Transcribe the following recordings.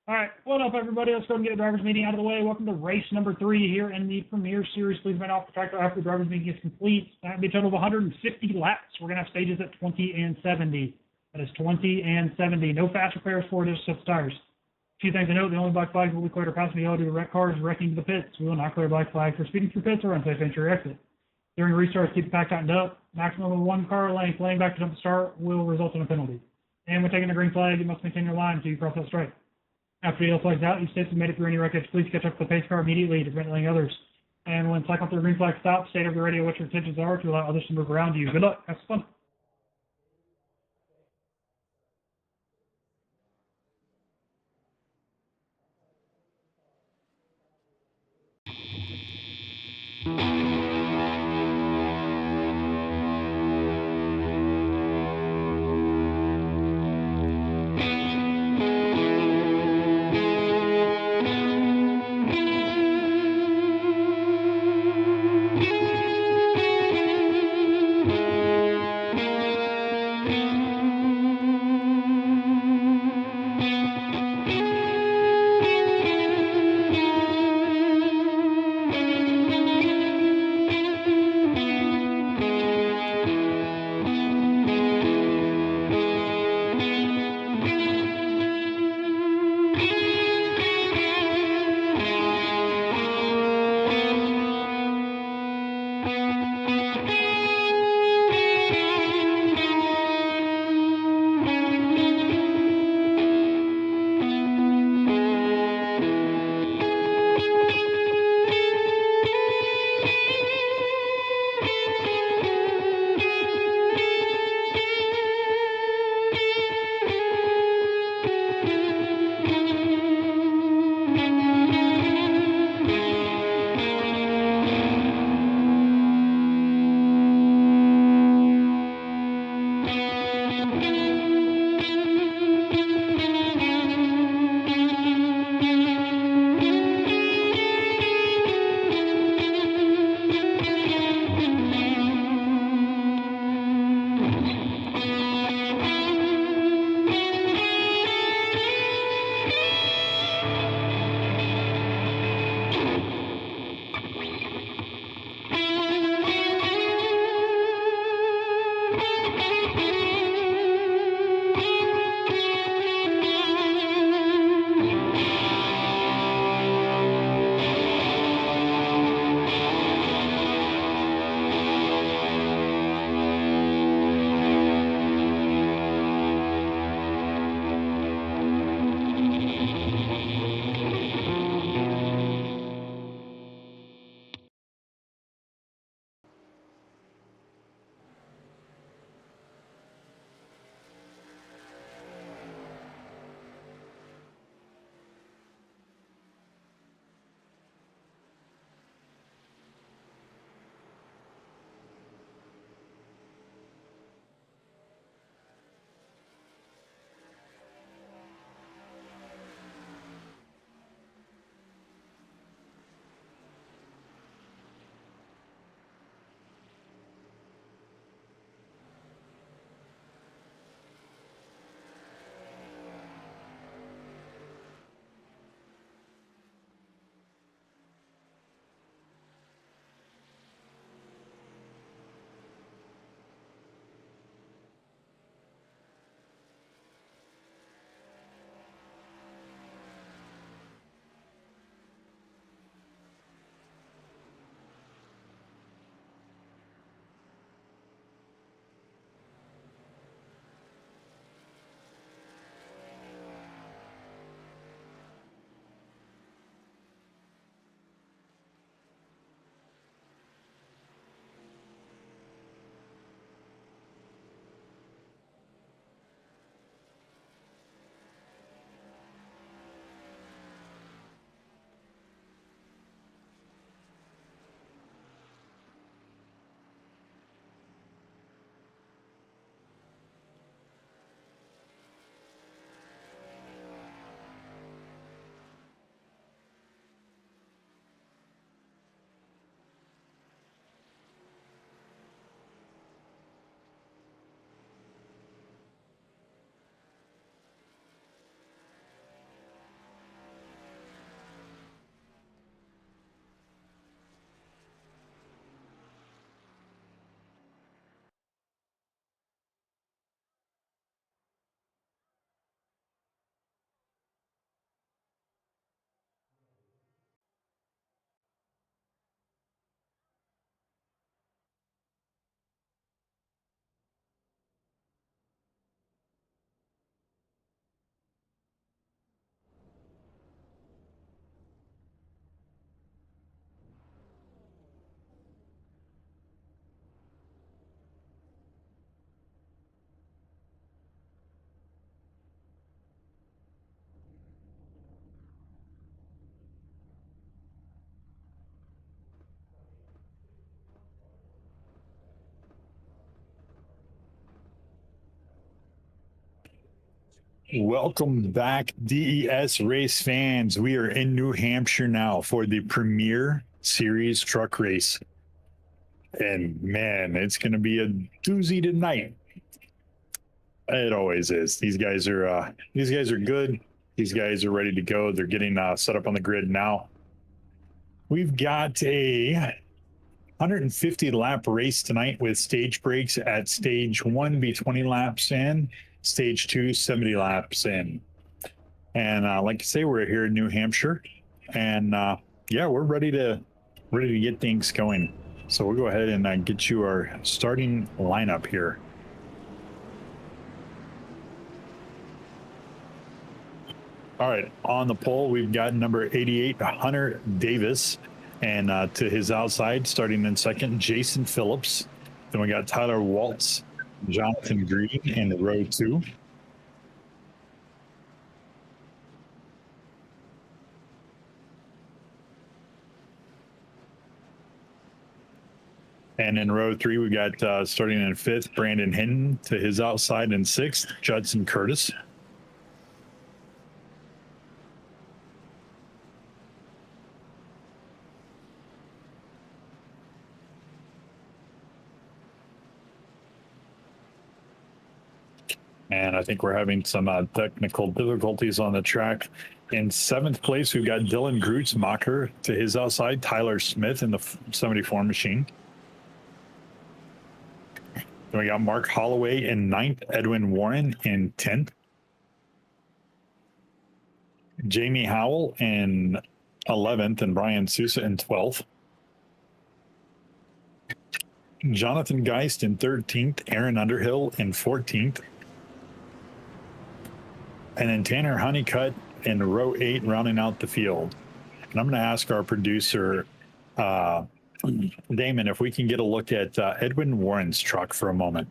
All right, what up, everybody? Let's go and get the drivers' meeting out of the way. Welcome to race number 3 here in the Premier Series. Please remain off the track after the drivers' meeting is complete. That'll be a total of 150 laps. We're going to have stages at 20 and 70. That is 20 and 70. No fast repairs for this set of tires. A few things to note: the only black flags will be cleared or passing due to wrecked cars wrecking to the pits. We will not clear black flags for speeding through pits or unsafe entry or exit. During restarts, keep the pack tightened up. Maximum of 1 car length laying back to jump the start will result in a penalty. And when taking a green flag, you must maintain your line until you cross that stripe. After the yellow flag's out, you states have made it through any wreckage. Please catch up with the pace car immediately to prevent letting others. And when cycling through the green flag stops, state over the radio what your intentions are to allow others to move around you. Good luck. Have fun. Welcome back, DES race fans. We are in New Hampshire now for the Premier Series truck race. And man, it's going to be a doozy tonight. It always is. These guys are good. These guys are ready to go. They're getting set up on the grid now. We've got a 150 lap race tonight with stage breaks at stage 1 be 20 laps in, stage 2 70 laps in. And like I say, we're here in New Hampshire, and yeah, we're ready to get things going. So we'll go ahead and get you our starting lineup here. All right, on the pole, we've got number 88, Hunter Davis. And to his outside, starting in second, Jason Phillips. Then we got Tyler Waltz, Jonathan Green in row 2. And in row 3, we got starting in 5th, Brandon Hinton. To his outside in 6th, Judson Curtis. And I think we're having some technical difficulties on the track. In 7th place, we've got Dylan Grutzmacher. To his outside, Tyler Smith in the 74 machine. Then we got Mark Holloway in 9th, Edwin Warren in 10th. Jamie Howell in 11th, and Brian Sousa in 12th. Jonathan Geist in 13th, Aaron Underhill in 14th. And then Tanner Honeycutt in row 8, rounding out the field. And I'm going to ask our producer, Damon, if we can get a look at Edwin Warren's truck for a moment.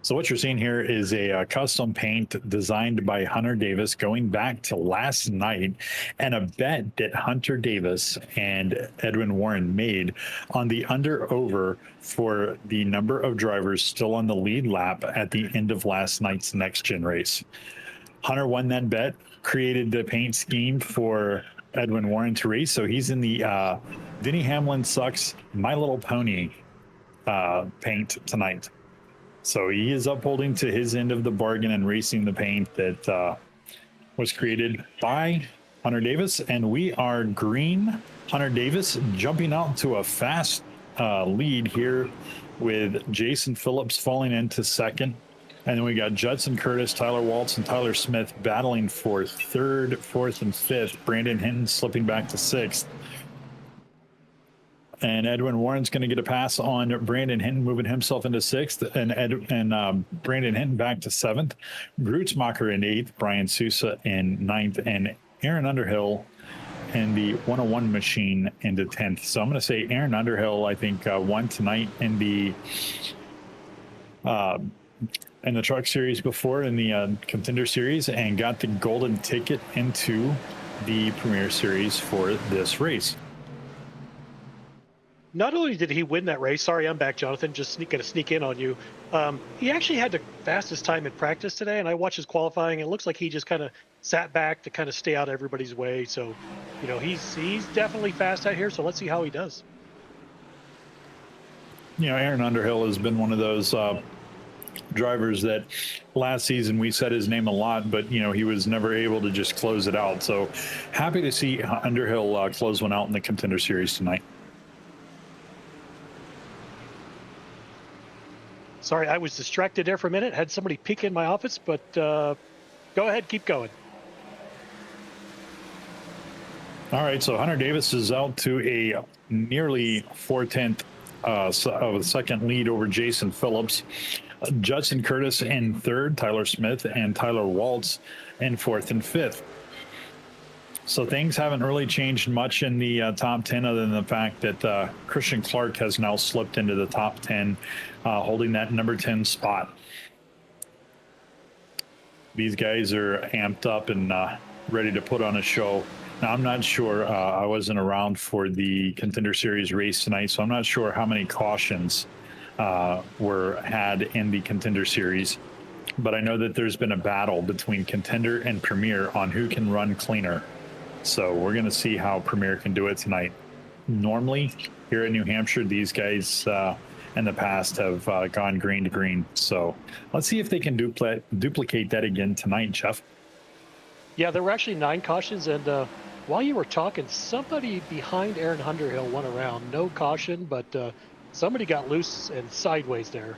So what you're seeing here is a custom paint designed by Hunter Davis going back to last night, and a bet that Hunter Davis and Edwin Warren made on the under-over for the number of drivers still on the lead lap at the end of last night's Next Gen race. Hunter won that bet, created the paint scheme for Edwin Warren to race, so he's in the Denny Hamlin Sucks My Little Pony paint tonight. So he is upholding to his end of the bargain and racing the paint that was created by Hunter Davis. And we are green. Hunter Davis jumping out to a fast lead here with Jason Phillips falling into second. And then we got Judson Curtis, Tyler Waltz, and Tyler Smith battling for 3rd, 4th, and 5th. Brandon Hinton slipping back to 6th. And Edwin Warren's going to get a pass on Brandon Hinton, moving himself into 6th, and Brandon Hinton back to 7th. Grutzmacher in 8th, Brian Sousa in 9th, and Aaron Underhill in the 101 machine into 10th. So I'm going to say Aaron Underhill, I think, won tonight in the truck series before, in the contender series, and got the golden ticket into the Premier Series for this race. Not only did he win that race, sorry, I'm back, Jonathan, just going to sneak in on you. He actually had the fastest time in practice today, and I watched his qualifying. It looks like he just kind of sat back to kind of stay out of everybody's way. So, you know, he's definitely fast out here, so let's see how he does. You know, Aaron Underhill has been one of those drivers that last season we said his name a lot, but, you know, he was never able to just close it out. So happy to see Underhill close one out in the contender series tonight. Sorry, I was distracted there for a minute. Had somebody peek in my office, but go ahead, keep going. All right, so Hunter Davis is out to a nearly 4/10 of a second lead over Jason Phillips. Judson Curtis in 3rd, Tyler Smith and Tyler Waltz in 4th and 5th. So things haven't really changed much in the top 10, other than the fact that Christian Clark has now slipped into the top 10, holding that number 10 spot. These guys are amped up and ready to put on a show. Now, I'm not sure. I wasn't around for the Contender Series race tonight, so I'm not sure how many cautions were had in the Contender Series. But I know that there's been a battle between Contender and Premier on who can run cleaner. So we're going to see how Premier can do it tonight. Normally, here in New Hampshire, these guys in the past have gone green to green. So let's see if they can duplicate that again tonight, Jeff. Yeah, there were actually 9 cautions, and while you were talking, somebody behind Aaron Underhill went around. No caution, but somebody got loose and sideways there.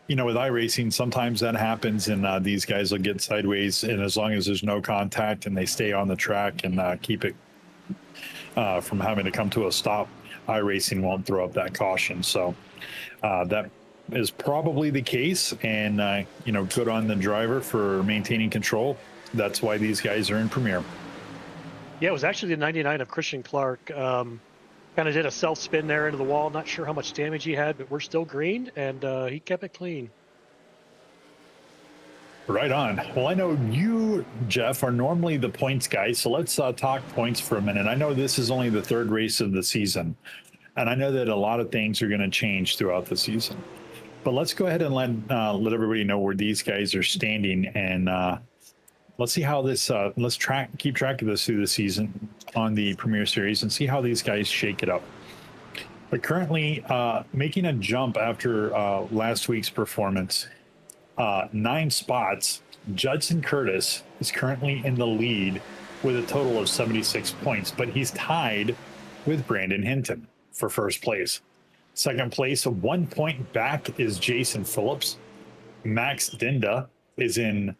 You know, with iRacing, sometimes that happens, and these guys will get sideways, and as long as there's no contact and they stay on the track and keep it from having to come to a stop, iRacing won't throw up that caution. So that is probably the case, and you know, good on the driver for maintaining control. That's why these guys are in Premier. Yeah, it was actually the 99 of Christian Clark. Kind of did a self spin there into the wall. Not sure how much damage he had, but we're still green, and he kept it clean. Right on. Well, I know you, Jeff, are normally the points guy, so let's talk points for a minute. I know this is only the 3rd race of the season, and I know that a lot of things are going to change throughout the season. But let's go ahead and let everybody know where these guys are standing, and let's see how this. Let's keep track of this through the season on the Premier Series and see how these guys shake it up. But currently, making a jump after last week's performance, 9 spots. Judson Curtis is currently in the lead with a total of 76 points, but he's tied with Brandon Hinton for first place. Second place, 1 point back, is Jason Phillips. Max Dinda is in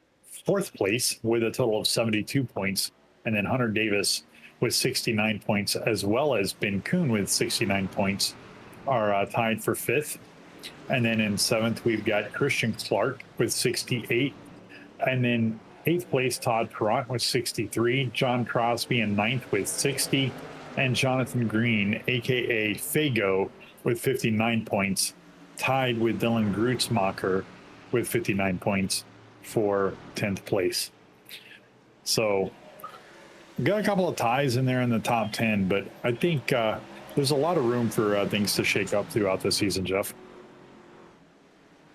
4th place with a total of 72 points. And then Hunter Davis with 69 points, as well as Ben Kuhn with 69 points, are tied for 5th. And then in 7th, we've got Christian Clark with 68. And then 8th place, Todd Perrott with 63. John Crosby in 9th with 60. And Jonathan Green, a.k.a. Fago, with 59 points, tied with Dylan Grutzmacher with 59 points for 10th place. So got a couple of ties in there in the top 10, but I think there's a lot of room for things to shake up throughout the season, Jeff.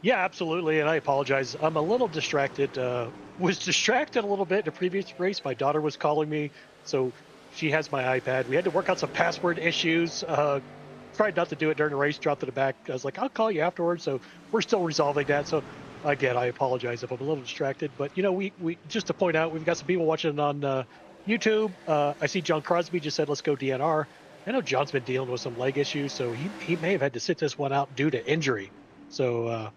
Yeah, absolutely, and I apologize. I'm a little distracted. Was distracted a little bit in the previous race. My daughter was calling me, so she has my iPad. We had to work out some password issues. Tried not to do it during the race, dropped it back. I was like, I'll call you afterwards. So we're still resolving that. So again, I apologize if I'm a little distracted. But, you know, we just to point out, we've got some people watching on YouTube. I see John Crosby just said, let's go DNR. I know John's been dealing with some leg issues, so he may have had to sit this one out due to injury. So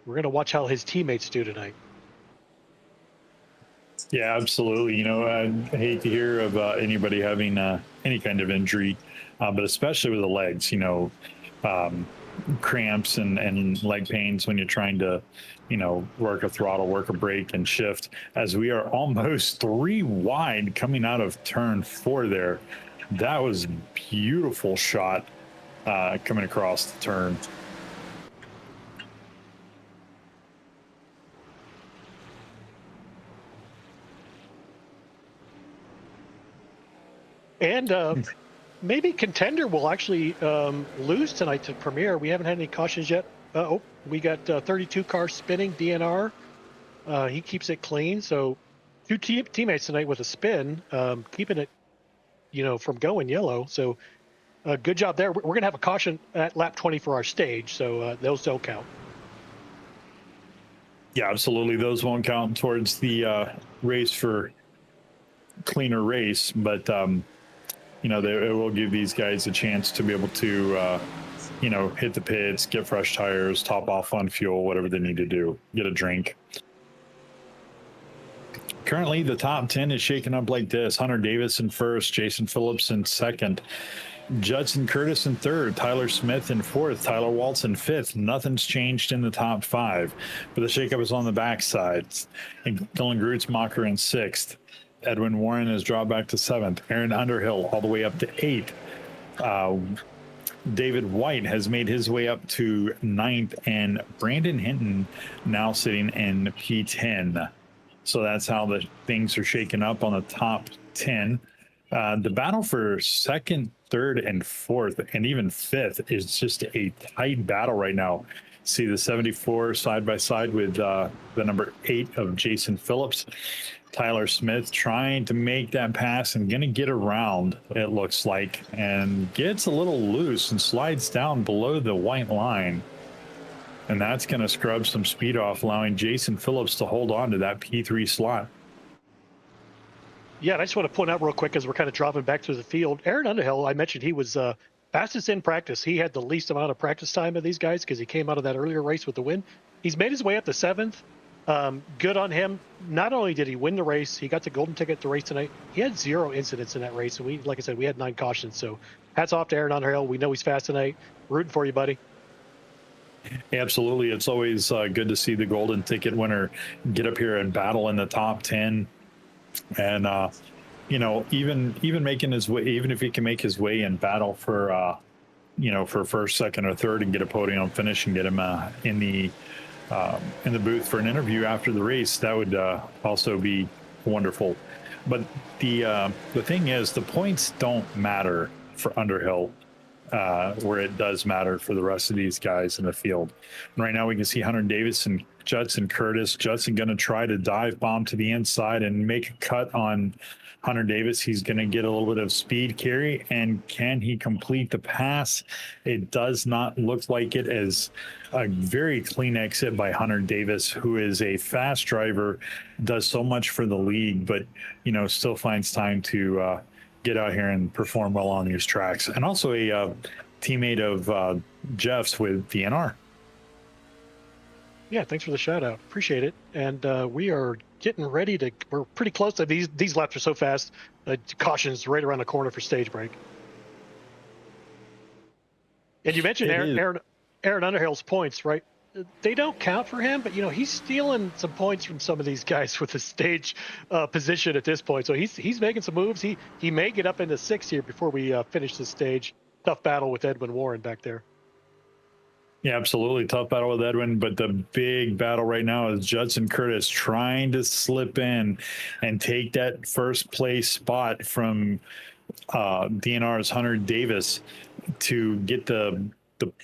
we're going to watch how his teammates do tonight. Yeah, absolutely. You know, I hate to hear of anybody having any kind of injury, but especially with the legs, you know, cramps and leg pains when you're trying to, you know, work a throttle, work a brake and shift, as we are almost 3 wide coming out of turn 4 there. That was a beautiful shot coming across the turn. And maybe Contender will actually lose tonight to Premier. We haven't had any cautions yet. We got 32 cars spinning DNR. He keeps it clean. So 2 teammates tonight with a spin, keeping it, you know, from going yellow. So good job there. We're going to have a caution at lap 20 for our stage. So those don't count. Yeah, absolutely. Those won't count towards the race for cleaner race, but you know, it will give these guys a chance to be able to, you know, hit the pits, get fresh tires, top off on fuel, whatever they need to do, get a drink. Currently, the top 10 is shaken up like this. Hunter Davis in first, Jason Phillips in second, Judson Curtis in third, Tyler Smith in fourth, Tyler Waltz in fifth. Nothing's changed in the top 5, but the shakeup is on the backside. And Dylan Grutzmacher in sixth. Edwin Warren has dropped back to 7th. Aaron Underhill all the way up to 8th. David White has made his way up to 9th, and Brandon Hinton now sitting in P10. So that's how the things are shaking up on the top 10. The battle for second, third, and fourth, and even fifth is just a tight battle right now. See the 74 side by side with the number 8 of Jason Phillips. Tyler Smith trying to make that pass and going to get around, it looks like, and gets a little loose and slides down below the white line. And that's going to scrub some speed off, allowing Jason Phillips to hold on to that P3 slot. Yeah, and I just want to point out real quick as we're kind of dropping back through the field, Aaron Underhill, I mentioned he was fastest in practice. He had the least amount of practice time of these guys because he came out of that earlier race with the win. He's made his way up to 7th. Good on him. Not only did he win the race, he got the golden ticket to race tonight. He had 0 incidents in that race. And we, like I said, we had 9 cautions. So hats off to Aaron Underhill. We know he's fast tonight. Rooting for you, buddy. Absolutely. It's always good to see the golden ticket winner get up here and battle in the top 10. And, you know, even making his way, even if he can make his way and battle for, you know, for first, second, or third and get a podium finish and get him in the booth for an interview after the race, that would also be wonderful. But the thing is, the points don't matter for Underhill, where it does matter for the rest of these guys in the field. And right now we can see Hunter Davis and Judson Curtis. Judson going to try to dive bomb to the inside and make a cut on Hunter Davis. He's going to get a little bit of speed carry, and can he complete the pass? It does not look like it, as a very clean exit by Hunter Davis, who is a fast driver, does so much for the league, but, you know, still finds time to get out here and perform well on these tracks. And also a teammate of Jeff's with DNR. Yeah, thanks for the shout out. Appreciate it. And we are getting ready to, we're pretty close to these laps are so fast. Caution's right around the corner for stage break. And you mentioned Aaron Underhill's points, right? They don't count for him, but, you know, he's stealing some points from some of these guys with the stage position at this point. So he's making some moves. He may get up into 6th here before we finish the stage. Tough battle with Edwin Warren back there. Yeah, absolutely. Tough battle with Edwin, but the big battle right now is Judson Curtis trying to slip in and take that first place spot from DNR's Hunter Davis to get the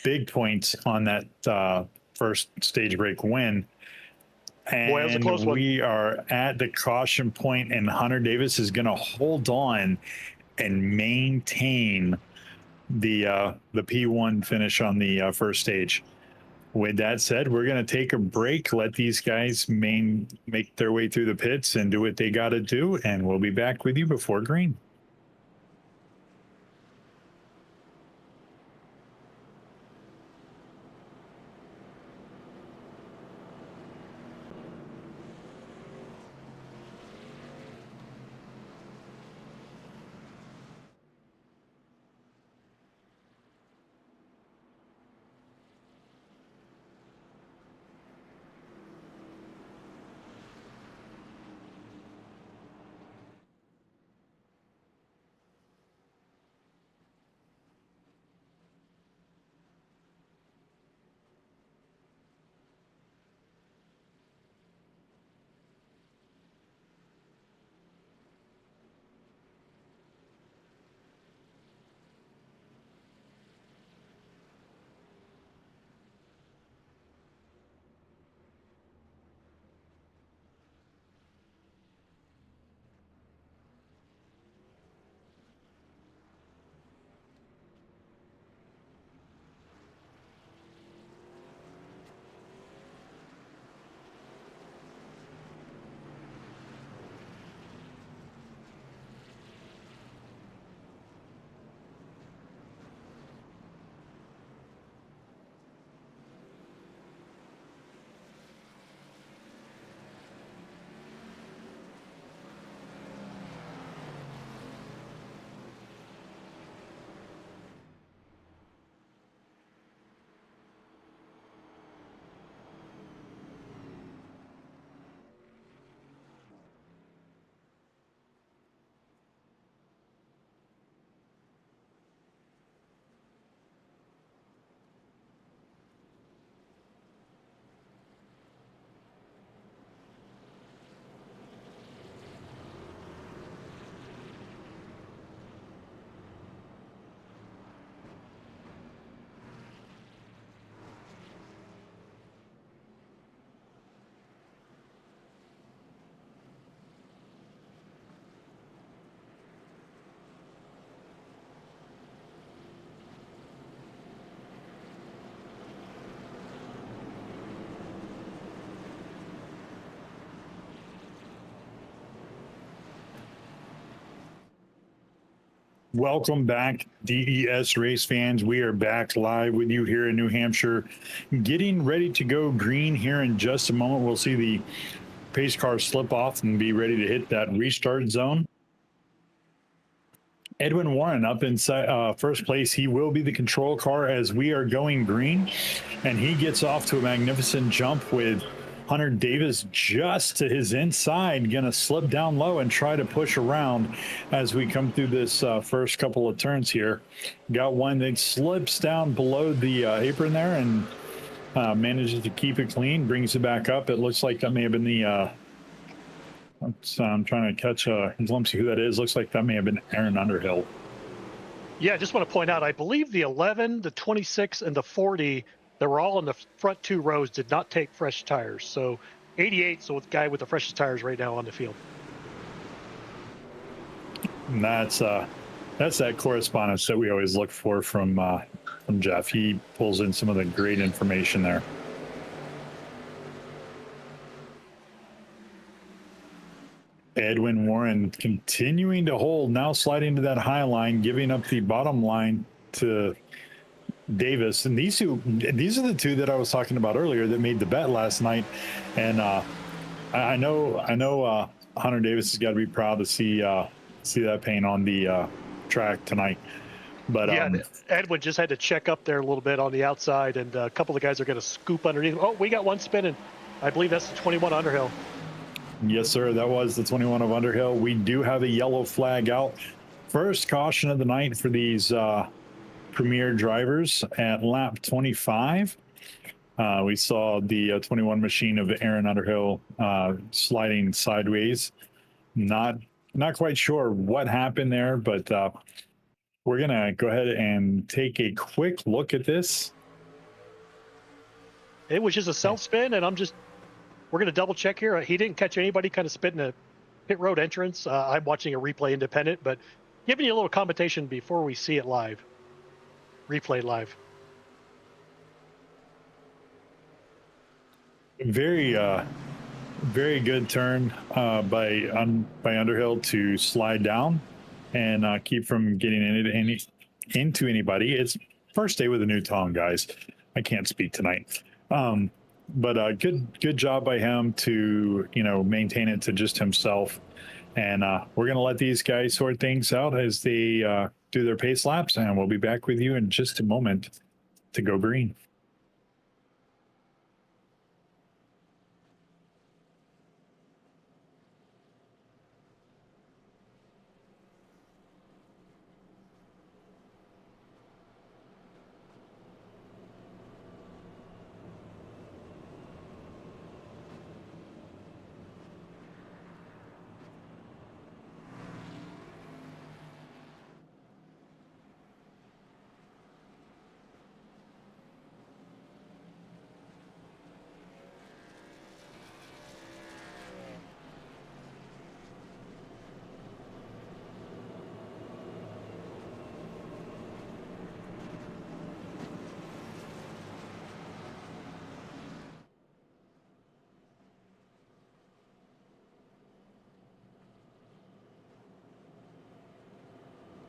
big points on that first stage break win. And Boy, that was a close one. We are at the caution point, and Hunter Davis is going to hold on and maintain the P1 finish on the first stage. With that said, we're going to take a break, let these guys make their way through the pits and do what they got to do, and we'll be back with you before green. Welcome back, DES race fans. We are back live with you here in New Hampshire, getting ready to go green here in just a moment. We'll see the pace car slip off and be ready to hit that restart zone. Edwin Warren up in first place. He will be the control car as we are going green, and he gets off to a magnificent jump with Hunter Davis just to his inside, gonna slip down low and try to push around as we come through this first couple of turns here. Got one that slips down below the apron there and manages to keep it clean, brings it back up. It looks like that may have been the I'm trying to catch a glimpse of who that is. Looks like that may have been Aaron Underhill. Yeah, I just want to point out, I believe the 11, the 26, and the 40, they were all in the front 2 rows, did not take fresh tires. So 88, so the guy with the freshest tires right now on the field. And that's that correspondence that we always look for from Jeff. He pulls in some of the great information there. Edwin Warren continuing to hold, now sliding to that high line, giving up the bottom line to Davis. And these are the two that I was talking about earlier that made the bet last night. And I know Hunter Davis has got to be proud to see that paint on the track tonight. But yeah, Edwin just had to check up there a little bit on the outside, and a couple of guys are going to scoop underneath. Oh, we got one spinning. I believe that's the 21 Underhill. Yes, sir. That was the 21 of Underhill. We do have a yellow flag out. First caution of the night for these premier drivers at lap 25. We saw the 21 machine of Aaron Underhill sliding sideways. Not quite sure what happened there, but we're going to go ahead and take a quick look at this. It was just a self spin, and we're going to double check here. He didn't catch anybody kind of spitting a pit road entrance. I'm watching a replay independent, but giving you a little commentation before we see it live. Replay live. Very good turn by Underhill to slide down and keep from getting into anybody. It's first day with a new tongue, guys. I can't speak tonight. But good job by him to maintain it to just himself, and we're gonna let these guys sort things out as they do their pace laps, and we'll be back with you in just a moment to go green.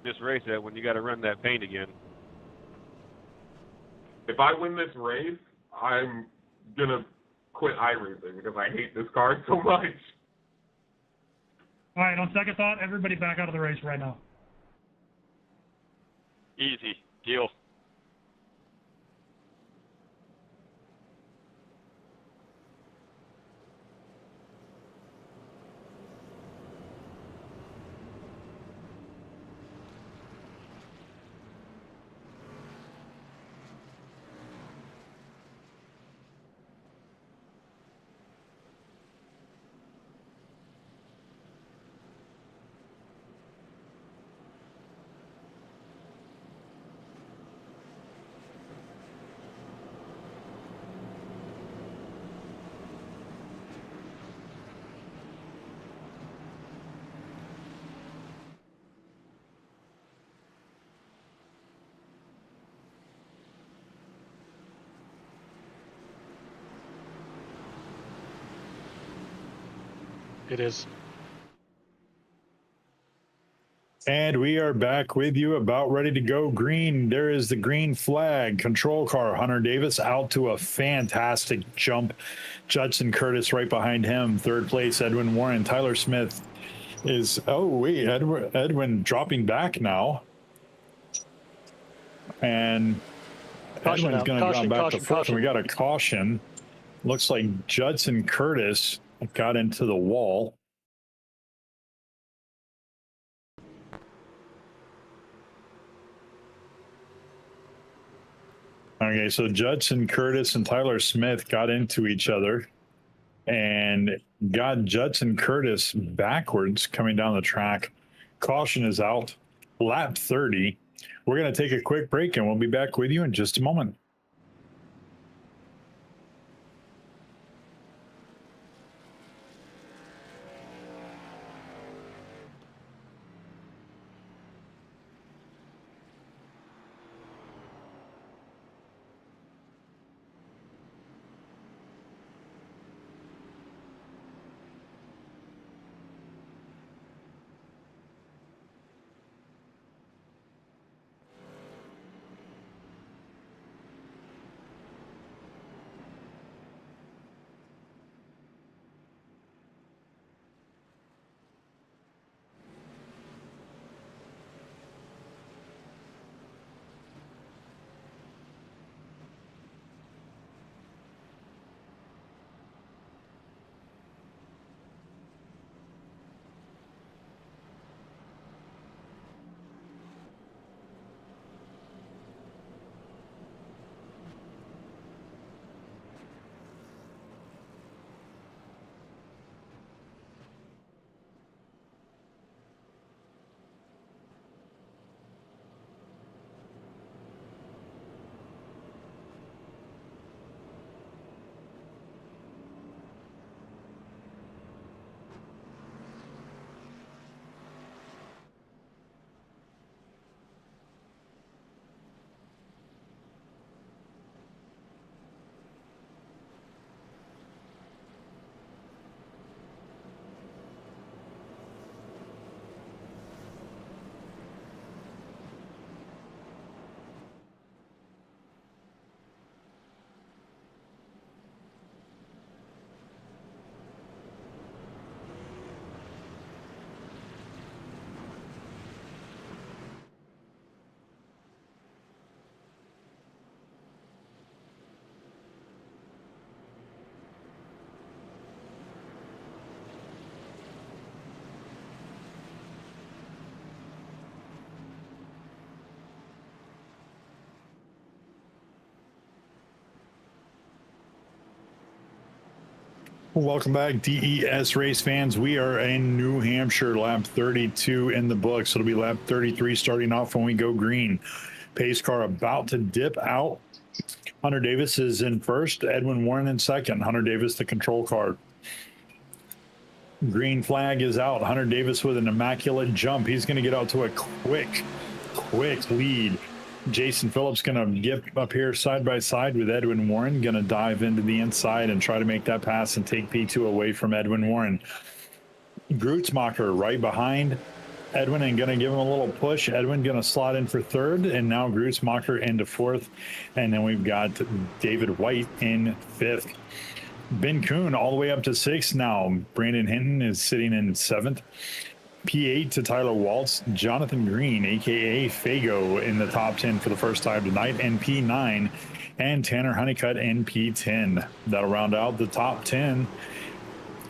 This race that when you got to run that paint again. If I win this race, I'm gonna quit iRacing because I hate this car so much. All right, on second thought, everybody back out of the race right now. Easy deal. It is. And we are back with you, about ready to go green. There is the green flag. Control car, Hunter Davis out to a fantastic jump. Judson Curtis right behind him. Third place, Edwin Warren. Tyler Smith is, oh, wait, Edwin dropping back now. And Caution Edwin's out. going to drop Caution, back caution, to fourth. And we caution. got a caution. Looks like Judson Curtis got into the wall. Okay, so Judson Curtis and Tyler Smith got into each other and got Judson Curtis backwards coming down the track. Caution is out. Lap 30. We're going to take a quick break and we'll be back with you in just a moment. Welcome back, DES race fans. We are in New Hampshire, lap 32 in the books. It'll be lap 33 starting off when we go green. Pace car about to dip out. Hunter Davis is in first, Edwin Warren in second. Hunter Davis, the control car. Green flag is out. Hunter Davis with an immaculate jump. He's going to get out to a quick lead. Jason Phillips going to get up here side by side with Edwin Warren, going to dive into the inside and try to make that pass and take P2 away from Edwin Warren. Grootsmacher right behind Edwin and going to give him a little push. Edwin going to slot in for third, and now Grootsmacher into fourth. And then we've got David White in fifth. Ben Kuhn all the way up to sixth now. Brandon Hinton is sitting in seventh. P8 to Tyler Waltz, Jonathan Green, aka Fago, in the top 10 for the first time tonight, and P9, and Tanner Honeycutt in P10. That'll round out the top 10.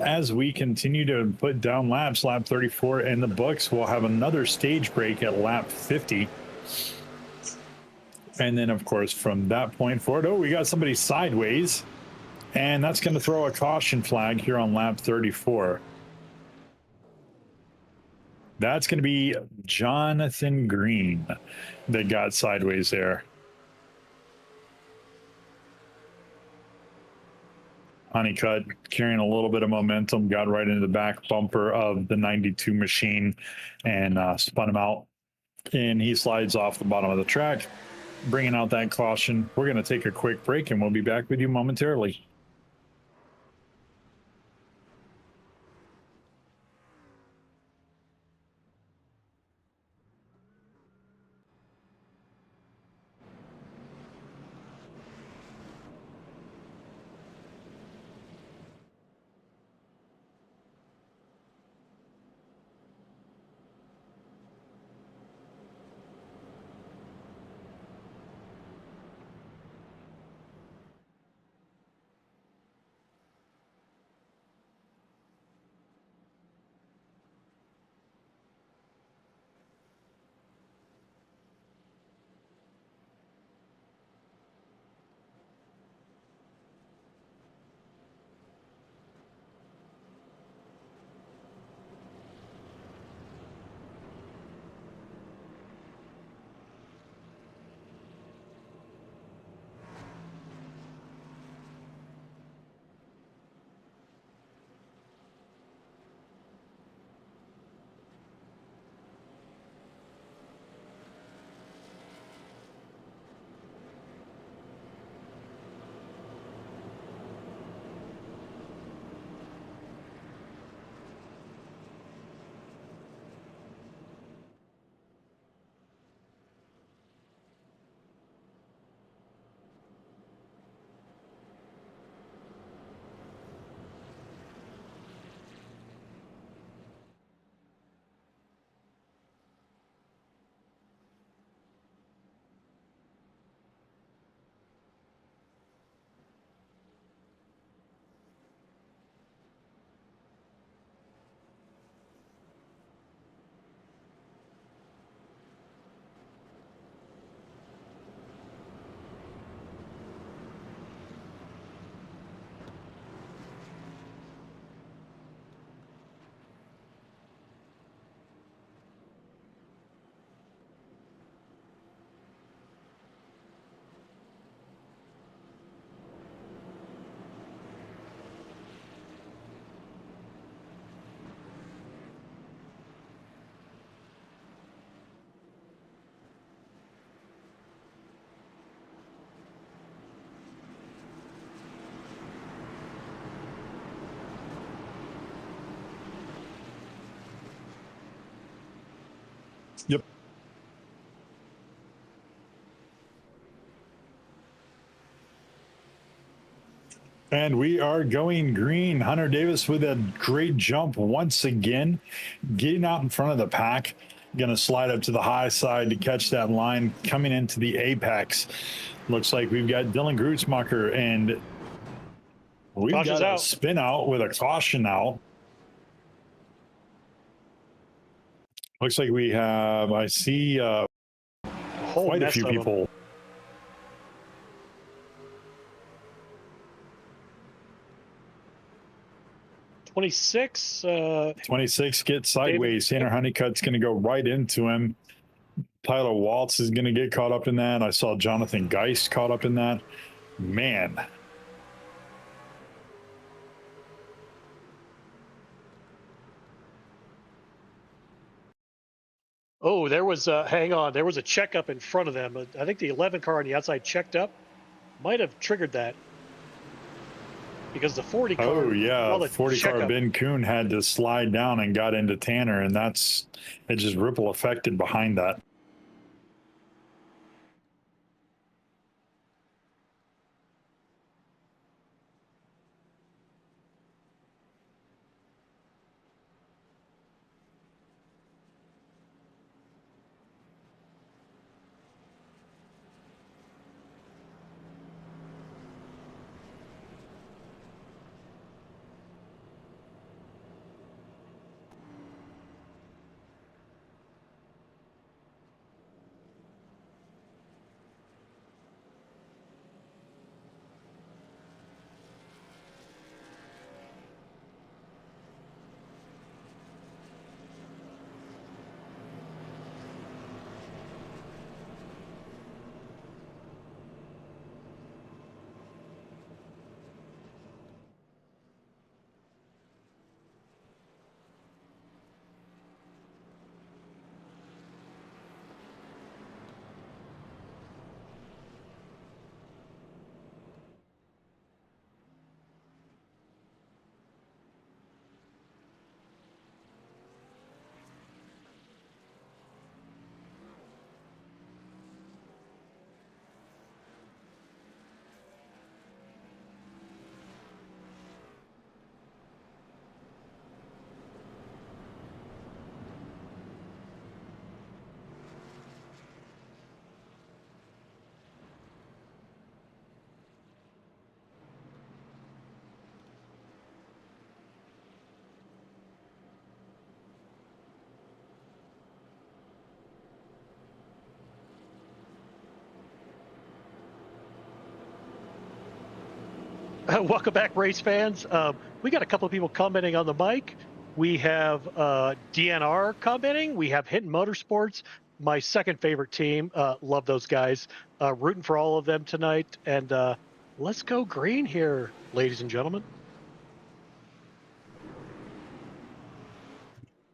As we continue to put down laps, lap 34 in the books, we'll have another stage break at lap 50. And then, of course, from that point forward, oh, we got somebody sideways, and that's going to throw a caution flag here on lap 34. That's going to be Jonathan Green that got sideways there. Honeycutt carrying a little bit of momentum, got right into the back bumper of the 92 machine and spun him out. And he slides off the bottom of the track, bringing out that caution. We're going to take a quick break and we'll be back with you momentarily. Yep. And we are going green. Hunter Davis with a great jump once again, getting out in front of the pack. Going to slide up to the high side to catch that line coming into the apex. Looks like we've got Dylan Grutzmacher, and we've Caution's got a out. spin out with a caution out. Looks like we have, I see quite a few people. 26. 26 gets sideways. Tanner Honeycutt's going to go right into him. Tyler Waltz is going to get caught up in that. I saw Jonathan Geist caught up in that. Man. Oh, there was hang on. There was a checkup in front of them. I think the 11 car on the outside checked up. Might have triggered that. Because the 40 car. Oh, yeah. Well, 40 car Ben Kuhn had to slide down and got into Tanner, and it just ripple affected behind that. Welcome back, race fans. We got a couple of people commenting on the mic. We have DNR commenting. We have Hinton Motorsports, my second favorite team. Love those guys. Rooting for all of them tonight. And let's go green here, ladies and gentlemen.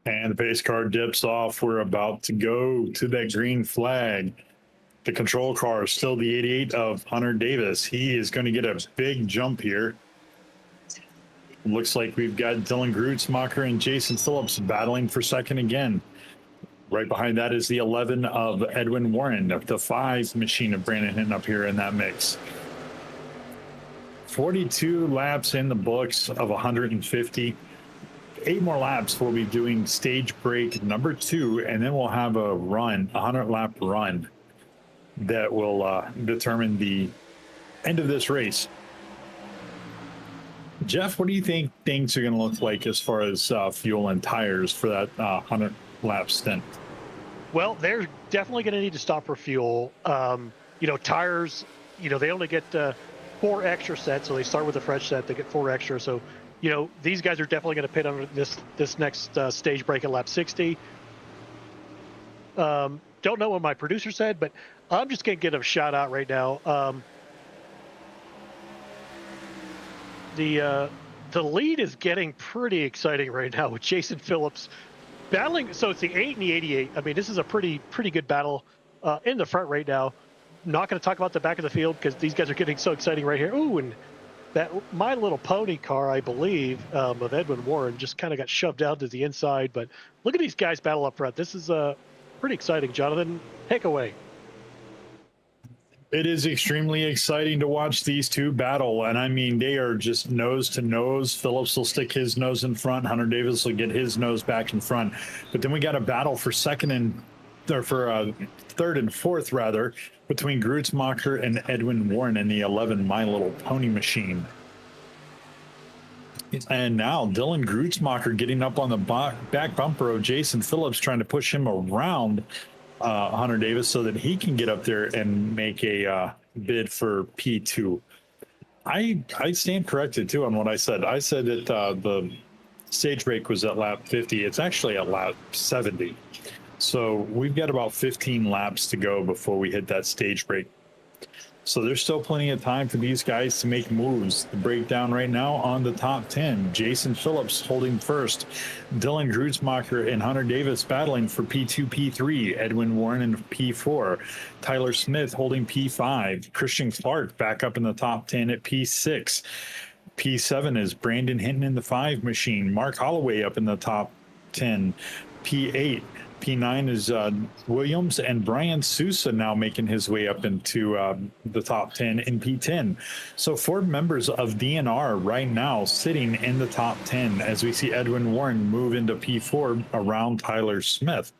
And the pace car dips off. We're about to go to that green flag. The control car is still the 88 of Hunter Davis. He is going to get a big jump here. Looks like we've got Dylan Grutzmacher and Jason Phillips battling for second again. Right behind that is the 11 of Edwin Warren, the 5 machine of Brandon Hinton up here in that mix. 42 laps in the books of 150. 8 more laps. We'll be doing stage break number 2, and then we'll have a run, a 100-lap run that will determine the end of this race. Jeff, what do you think things are going to look like as far as fuel and tires for that 100-lap stint? Well, they're definitely going to need to stop for fuel. Tires, they only get 4 extra sets, so they start with a fresh set. They get 4 extra. So, these guys are definitely going to pit on this next stage break at lap 60. Don't know what my producer said, but I'm just going to give a shout out right now. The lead is getting pretty exciting right now with Jason Phillips battling. So it's the 8 and the 88. I mean, this is a pretty good battle in the front right now. Not going to talk about the back of the field because these guys are getting so exciting right here. Ooh, and that My Little Pony car, I believe, of Edwin Warren just kind of got shoved down to the inside. But look at these guys battle up front. This is Pretty exciting, Jonathan. Take away. It is extremely exciting to watch these two battle. And I mean, they are just nose to nose. Phillips will stick his nose in front. Hunter Davis will get his nose back in front. But then we got a battle for third and fourth, rather, between Grootsmacher and Edwin Warren in the 11 My Little Pony machine. And now Dylan Grootsmacher getting up on the back bumper of Jason Phillips, trying to push him around Hunter Davis so that he can get up there and make a bid for P2. I stand corrected too on what I said. I said that the stage break was at lap 50. It's actually at lap 70. So we've got about 15 laps to go before we hit that stage break. So there's still plenty of time for these guys to make moves. The breakdown right now on the top 10. Jason Phillips holding first. Dylan Grootsmacher and Hunter Davis battling for P2, P3. Edwin Warren in P4. Tyler Smith holding P5. Christian Clark back up in the top 10 at P6. P7 is Brandon Hinton in the 5 machine. Mark Holloway up in the top 10. P8. P9 is Williams, and Brian Sousa now making his way up into the top 10 in P10. So 4 members of DNR right now sitting in the top 10 as we see Edwin Warren move into P4 around Tyler Smith.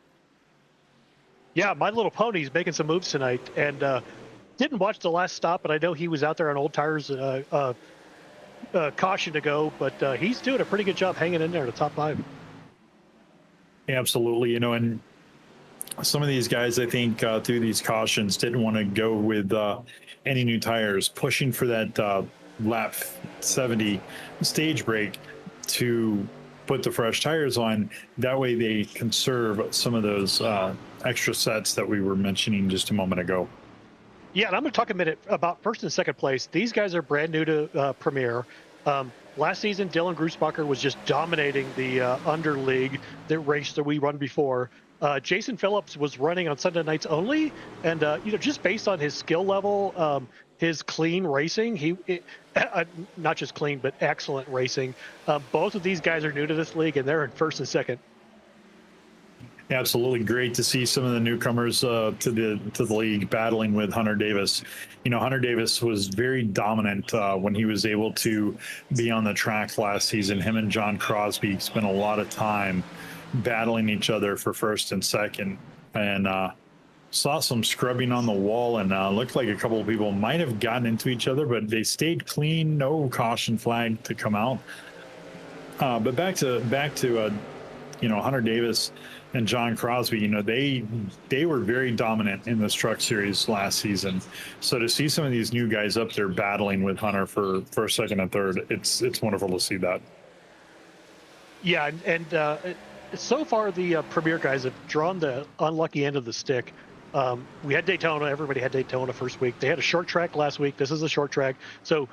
Yeah, My Little Pony's making some moves tonight, and didn't watch the last stop, but I know he was out there on old tires, caution to go, but he's doing a pretty good job hanging in there in the top 5. Absolutely, and some of these guys, I think, through these cautions, didn't want to go with any new tires, pushing for that lap 70 stage break to put the fresh tires on. That way they conserve some of those extra sets that we were mentioning just a moment ago. Yeah, and I'm going to talk a minute about first and second place. These guys are brand new to Premier. Last season, Dylan Grootsmacher was just dominating the under league, the race that we run before. Jason Phillips was running on Sunday nights only, and just based on his skill level, his clean racing, not just clean but excellent racing. Both of these guys are new to this league, and they're in first and second. Absolutely great to see some of the newcomers to the league battling with Hunter Davis. Hunter Davis was very dominant when he was able to be on the track last season. Him and John Crosby spent a lot of time battling each other for first and second, and saw some scrubbing on the wall, and looked like a couple of people might have gotten into each other, but they stayed clean. No caution flag to come out. But back to Hunter Davis and John Crosby, they were very dominant in this truck series last season. So to see some of these new guys up there battling with Hunter for first, second, and third, it's wonderful to see that. Yeah, and so far the Premier guys have drawn the unlucky end of the stick. We had Daytona. Everybody had Daytona first week. They had a short track last week. This is a short track. So,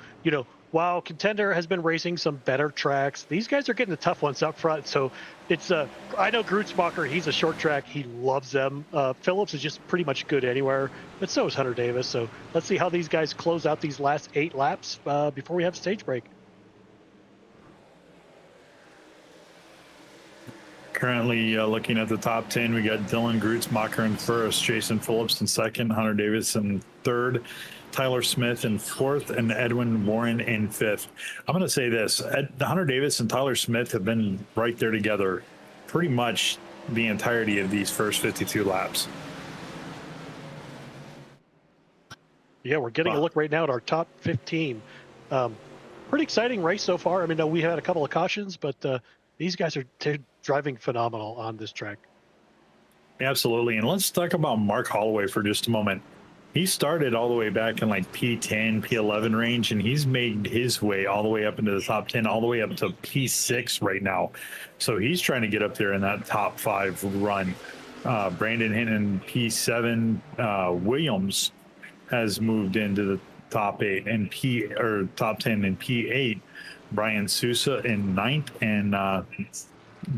while Contender has been racing some better tracks, these guys are getting the tough ones up front. So it's I know Grootsmacher, he's a short track. He loves them. Phillips is just pretty much good anywhere, but so is Hunter Davis. So let's see how these guys close out these last 8 laps before we have stage break. Currently looking at the top 10, we got Dylan Grootsmacher in first, Jason Phillips in second, Hunter Davis in third, Tyler Smith in fourth, and Edwin Warren in fifth. I'm going to say this. Hunter Davis and Tyler Smith have been right there together pretty much the entirety of these first 52 laps. Yeah, we're getting a look right now at our top 15. Pretty exciting race so far. I mean, we had a couple of cautions, but these guys are driving phenomenal on this track. Absolutely. And let's talk about Mark Holloway for just a moment. He started all the way back in like P10, P11 range, and he's made his way all the way up into the top 10, all the way up to P6 right now. So he's trying to get up there in that top 5 run. Brandon Hinton, P7. Williams has moved into the top 8 and top 10 in P8. Brian Sousa in 9th, and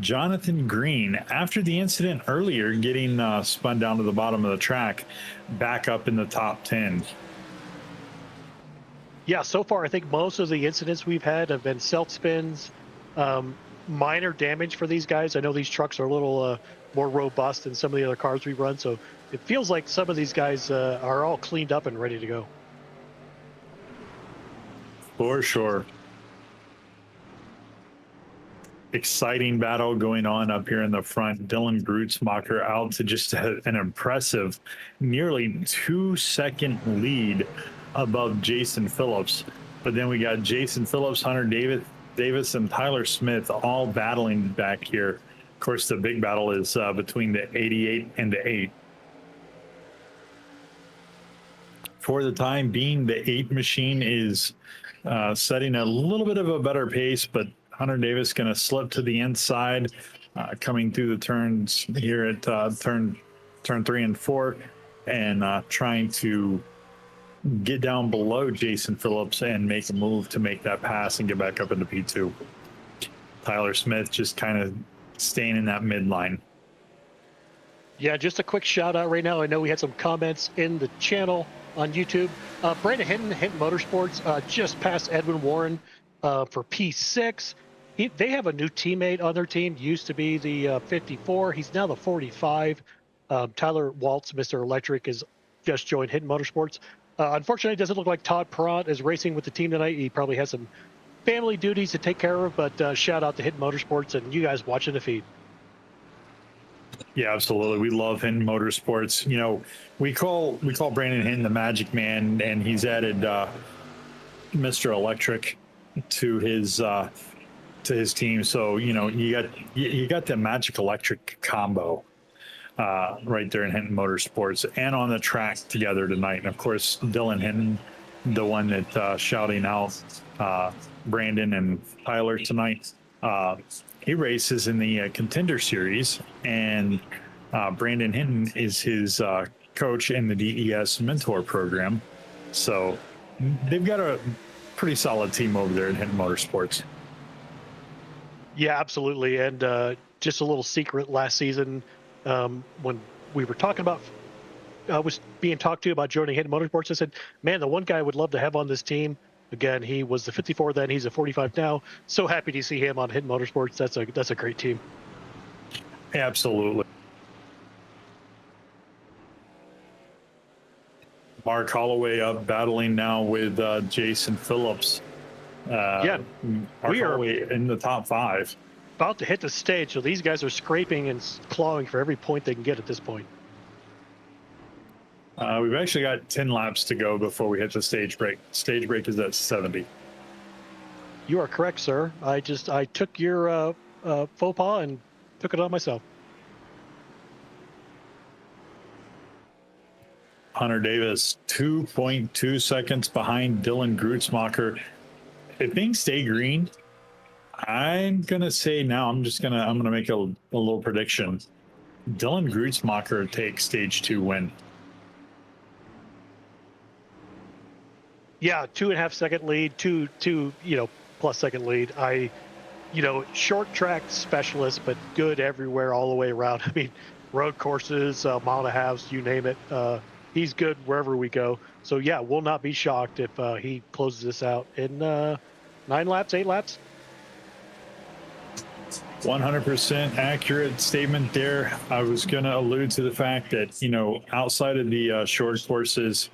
Jonathan Green, after the incident earlier, getting spun down to the bottom of the track, back up in the top 10. Yeah, so far I think most of the incidents we've had have been self spins. minor damage for these guys. I know these trucks are a little more robust than some of the other cars we run, so it feels like some of these guys are all cleaned up and ready to go. For sure. Exciting battle going on up here in the front. Dylan Grutzmacher out to just an impressive nearly 2-second lead above Jason Phillips. But then we got Jason Phillips, Hunter Davis, and Tyler Smith all battling back here. Of course, the big battle is between the 88 and the 8. For the time being, the 8 machine is setting a little bit of a better pace, but Hunter Davis going to slip to the inside, coming through the turns here at turn 3 and 4, and trying to get down below Jason Phillips and make a move to make that pass and get back up into P2. Tyler Smith just kind of staying in that midline. Yeah, just a quick shout out right now. I know we had some comments in the channel on YouTube. Brandon Hinton Motorsports just passed Edwin Warren for P6. They have a new teammate on their team. Used to be the 54. He's now the 45. Tyler Waltz, Mr. Electric, has just joined Hinton Motorsports. Unfortunately, it doesn't look like Todd Perrott is racing with the team tonight. He probably has some family duties to take care of, but shout out to Hinton Motorsports and you guys watching the feed. Yeah, absolutely. We love Hinton Motorsports. You know, we call Brandon Hinton the Magic Man, and he's added Mr. Electric to his team. So you know, you got the Magic Electric combo right there in Hinton Motorsports and on the track together tonight. And of course, Dylan Hinton, the one that shouting out Brandon and Tyler tonight. He races in the Contender Series, and Brandon Hinton is his coach in the DES Mentor Program. So they've got a pretty solid team over there at Hinton Motorsports. Yeah, absolutely. And just a little secret, last season when we were talking about, was being talked to about joining Hinton Motorsports, I said, man, the one guy I would love to have on this team. Again, he was the 54 then, he's a 45 now. So happy to see him on Hinton Motorsports. That's a great team. Absolutely. Mark Holloway up battling now with Jason Phillips. Yeah, Mark we are Holloway in the top 5. about to hit the stage, so these guys are scraping and clawing for every point they can get at this point. We've actually got 10 laps to go before we hit the stage break. Stage break is at 70. You are correct, sir. I took your faux pas and took it on myself. Hunter Davis, 2.2 seconds behind Dylan Grutzmacher. If things stay green, I'm gonna say now. I'm gonna make a little prediction. Dylan Grutzmacher takes stage 2 win. Yeah, 2.5 second lead, two plus second lead. Short track specialist, but good everywhere, all the way around. I mean, road courses, mile and a half, you name it. He's good wherever we go. So yeah, we'll not be shocked if he closes this out in 9 laps, 8 laps. 100% accurate statement there. I was going to allude to the fact that, outside of the short courses,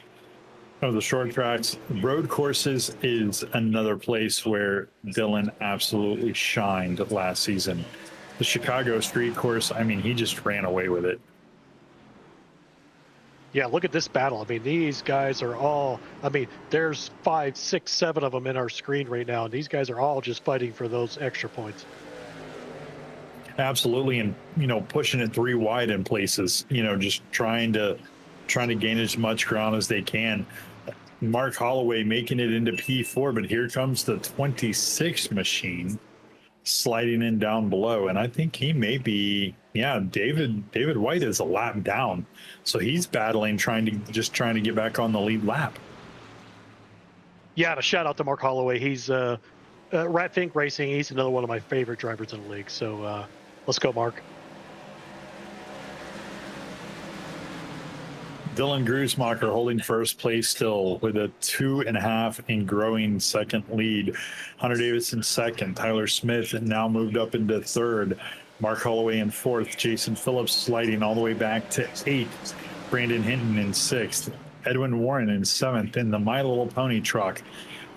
of the short tracks, road courses is another place where Dylan absolutely shined last season. The Chicago street course, I mean, he just ran away with it. Yeah, look at this battle. I mean, these guys are all, there's 5, 6, 7 of them in our screen right now, and these guys are all just fighting for those extra points. Absolutely. And, pushing it 3 wide in places, just trying to gain as much ground as they can. Mark Holloway making it into P4, but here comes the 26 machine sliding in down below. And I think he may be, David White is a lap down. So he's battling, trying to get back on the lead lap. Yeah, and a shout out to Mark Holloway. He's Rat Fink Racing. He's another one of my favorite drivers in the league. So let's go, Mark. Dylan Gruesmacher holding first place still with a 2.5 and growing second lead. Hunter Davis in second. Tyler Smith now moved up into third. Mark Holloway in fourth. Jason Phillips sliding all the way back to eighth. Brandon Hinton in sixth. Edwin Warren in seventh in the My Little Pony truck.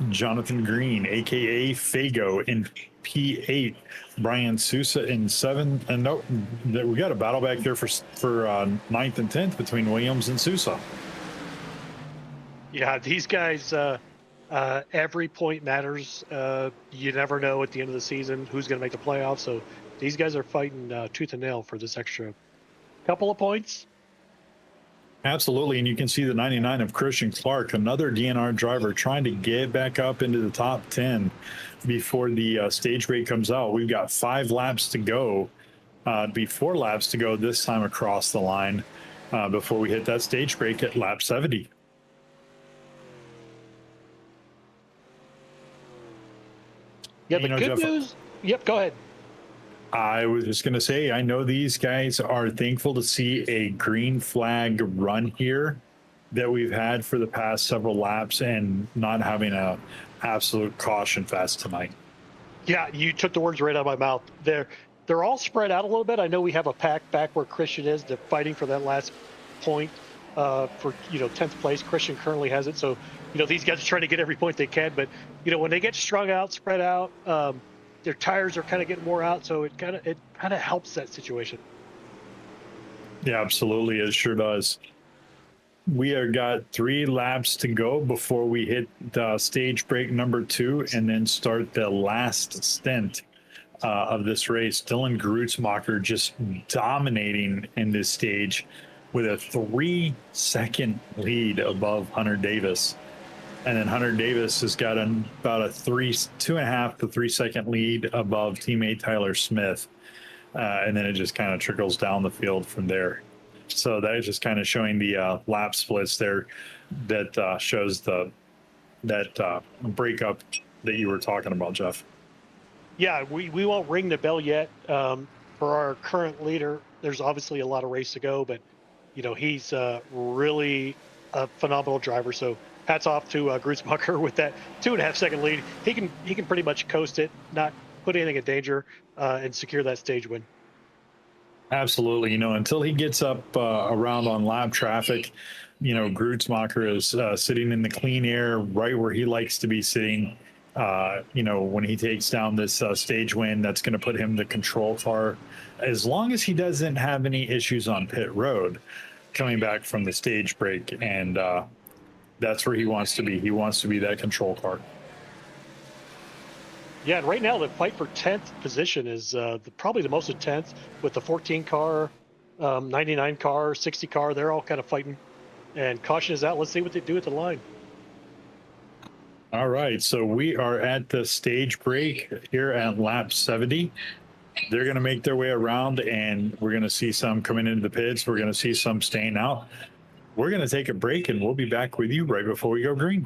Jonathan Green, a.k.a. Fago, in P8. Brian Sousa in seventh. And no, we got a battle back there for ninth and 10th between Williams and Sousa. Yeah, these guys, every point matters. You never know at the end of the season who's going to make the playoffs. So these guys are fighting tooth and nail for this extra couple of points. Absolutely, and you can see the 99 of Christian Clark, another DNR driver trying to get back up into the top 10 before the stage break comes out. We've got 5 laps to go, 4 laps to go this time across the line before we hit that stage break at lap 70. Yeah, the good Jeff, news. Yep, go ahead. I was just going to say, I know these guys are thankful to see a green flag run here that we've had for the past several laps and not having a absolute caution fest tonight. Yeah, you took the words right out of my mouth. They're all spread out a little bit. I know we have a pack back where Christian is. They're fighting for that last point for 10th place. Christian currently has it. So these guys are trying to get every point they can. But when they get strung out, spread out, their tires are kind of getting wore out, so it kind of helps that situation. Yeah, absolutely, it sure does. We have got 3 laps to go before we hit the stage break number 2 and then start the last stint of this race. Dylan Gruesmacher just dominating in this stage with a 3-second lead above Hunter Davis. And then Hunter Davis has got about a 2.5 to 3 second lead above teammate Tyler Smith. And then it just kind of trickles down the field from there. So that is just kind of showing the lap splits there that shows that breakup that you were talking about, Jeff. Yeah, we won't ring the bell yet for our current leader. There's obviously a lot of race to go, but he's really a phenomenal driver. So hats off to Gruesmacher with that 2.5 second lead. He can pretty much coast it, not put anything in danger, and secure that stage win. Absolutely. Until he gets up around on lap traffic, Gruesmacher is sitting in the clean air right where he likes to be sitting. When he takes down this stage win, that's going to put him the control car. As long as he doesn't have any issues on pit road coming back from the stage break, and that's where he wants to be. He wants to be that control car. Yeah, and right now the fight for 10th position is probably the most intense with the 14 car, 99 car, 60 car. They're all kind of fighting, and caution is out. Let's see what they do at the line. All right, so we are at the stage break here at lap 70. They're going to make their way around, and we're going to see some coming into the pits. We're going to see some staying out. We're going to take a break, and we'll be back with you right before we go green.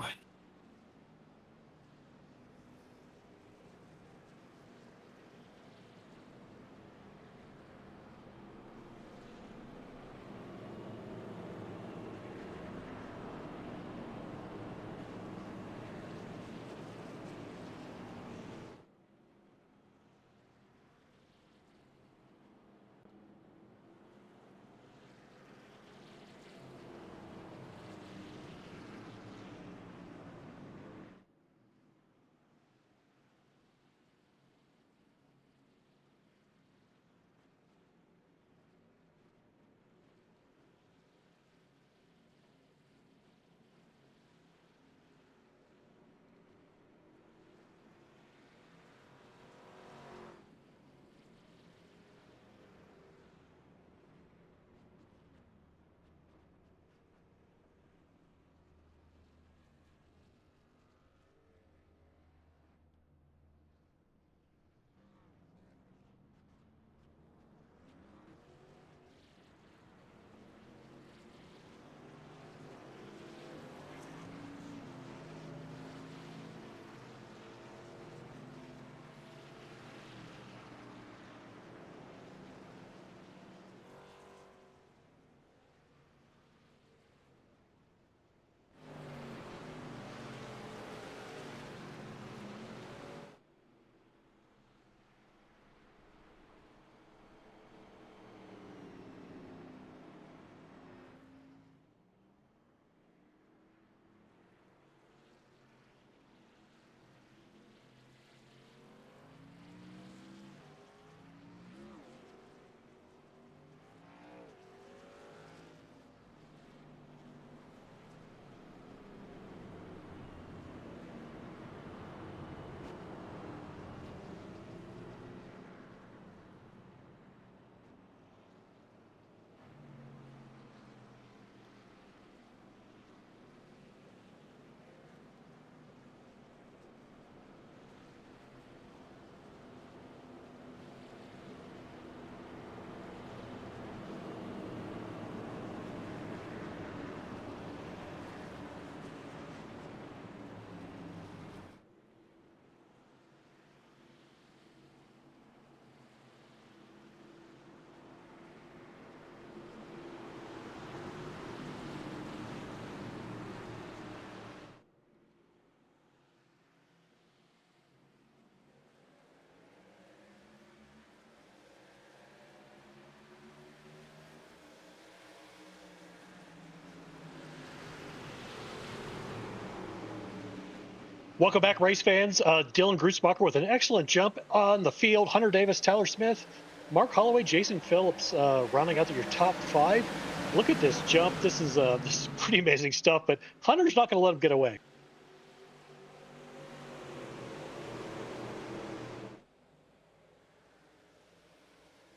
Welcome back, race fans. Dylan Grutzbacher with an excellent jump on the field. Hunter Davis, Tyler Smith, Mark Holloway, Jason Phillips rounding out your top 5. Look at this jump. This is pretty amazing stuff, but Hunter's not going to let him get away.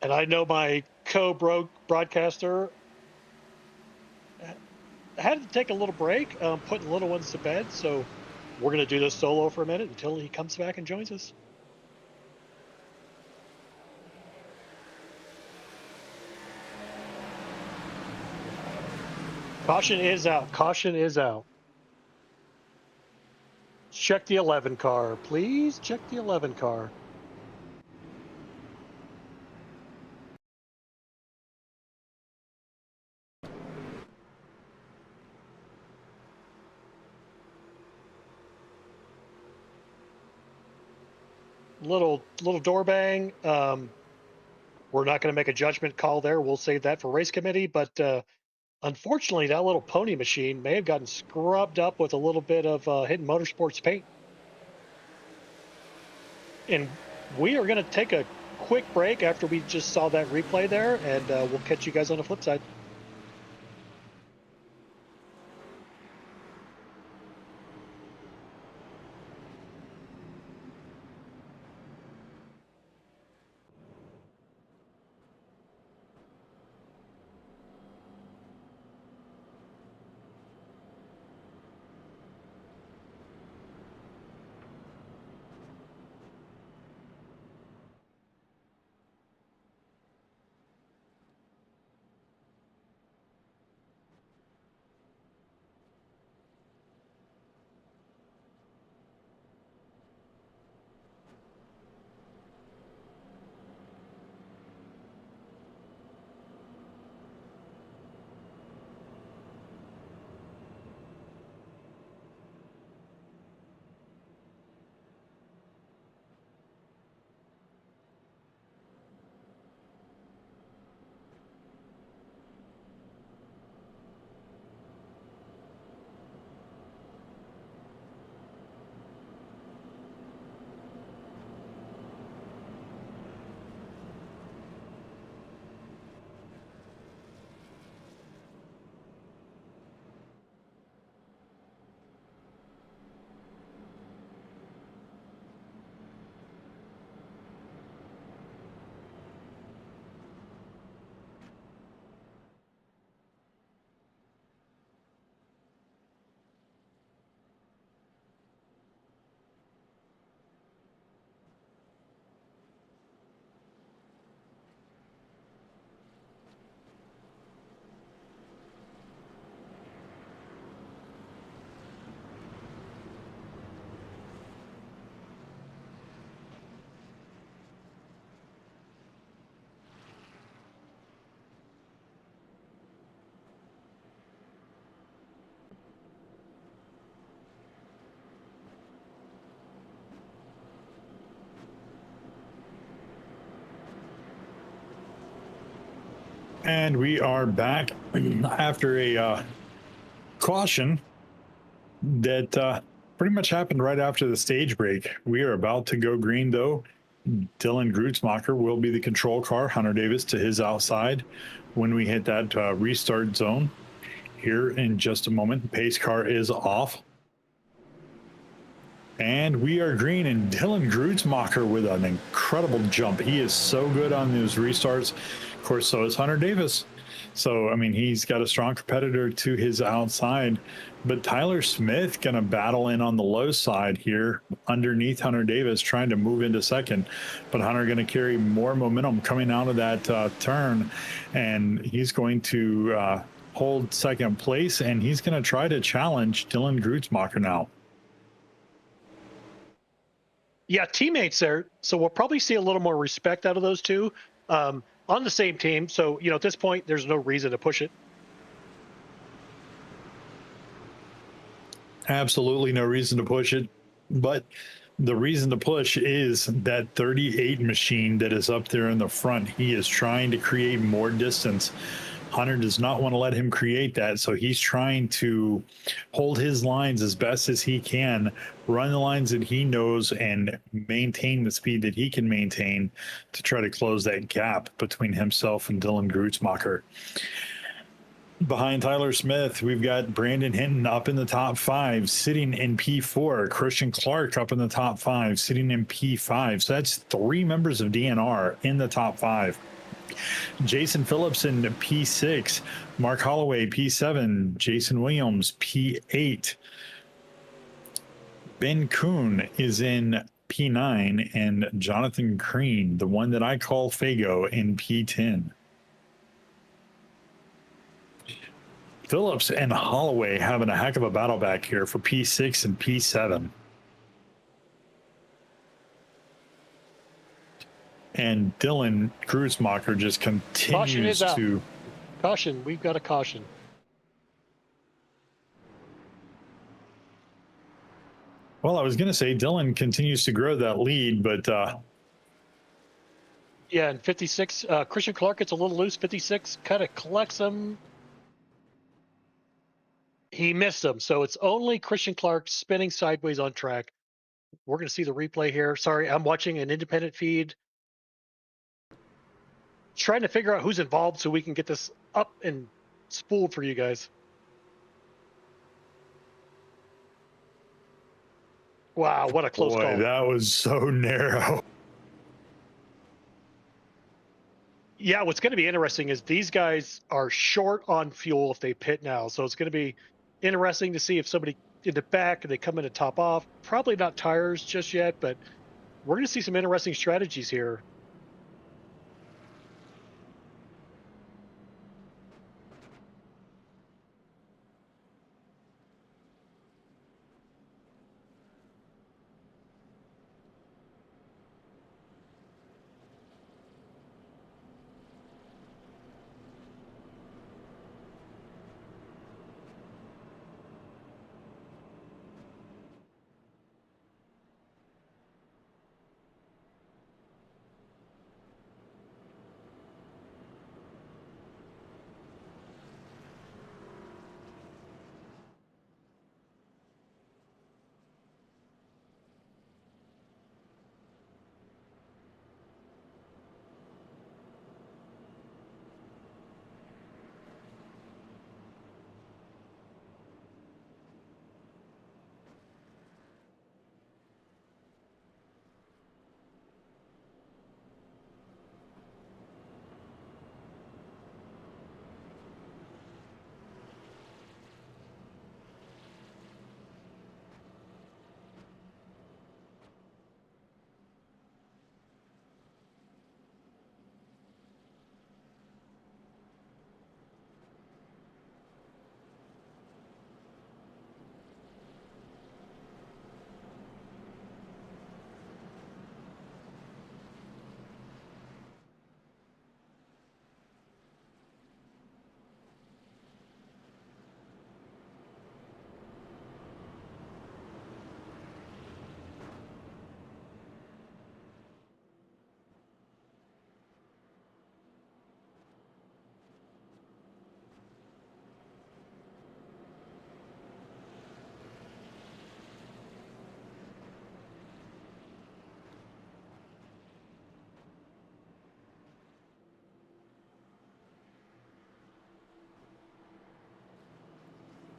And I know my co-broadcaster had to take a little break, putting little ones to bed, so we're going to do this solo for a minute until he comes back and joins us. Caution is out. Caution is out. Check the 11 car. Please check the 11 car. Little door bang. We're not going to make a judgment call there. We'll save that for race committee. But unfortunately, that little pony machine may have gotten scrubbed up with a little bit of Hidden Motorsports paint. And we are going to take a quick break after we just saw that replay there, and we'll catch you guys on the flip side. And we are back after a caution that pretty much happened right after the stage break. We are about to go green, though. Dylan Grutzmacher will be the control car, Hunter Davis to his outside when we hit that restart zone. Here in just a moment, pace car is off. And we are green, and Dylan Grutzmacher with an incredible jump. He is so good on those restarts. Of course, so is Hunter Davis. So, I mean, he's got a strong competitor to his outside. But Tyler Smith going to battle in on the low side here underneath Hunter Davis, trying to move into second. But Hunter going to carry more momentum coming out of that turn. And he's going to hold second place, and he's going to try to challenge Dylan Grutzmacher now. Yeah, teammates there. So we'll probably see a little more respect out of those two on the same team. So, you know, at this point, there's no reason to push it. Absolutely no reason to push it. But the reason to push is that 38 machine that is up there in the front. He is trying to create more distance. Hunter does not want to let him create that, so he's trying to hold his lines as best as he can, run the lines that he knows, and maintain the speed that he can maintain to try to close that gap between himself and Dylan Grutzmacher. Behind Tyler Smith, we've got Brandon Hinton up in the top 5, sitting in P4. Christian Clark up in the top 5, sitting in P5. So that's 3 members of DNR in the top 5. Jason Phillips in P6, Mark Holloway P7, Jason Williams P8. Ben Kuhn is in P9, and Jonathan Green, the one that I call Fago, in P10. Phillips and Holloway having a heck of a battle back here for P6 and P7. And Dylan Grutzmacher just continues to... Caution, we've got a caution. Well, I was going to say Dylan continues to grow that lead, but... Yeah, and 56, Christian Clark gets a little loose. 56 kind of collects him. He missed him, so it's only Christian Clark spinning sideways on track. We're going to see the replay here. Sorry, I'm watching an independent feed. Trying to figure out who's involved so we can get this up and spooled for you guys. Wow, what a close call. That was so narrow. Yeah, what's going to be interesting is these guys are short on fuel if they pit now. So it's going to be interesting to see if somebody in the back and they come in to top off. Probably not tires just yet, but we're going to see some interesting strategies here.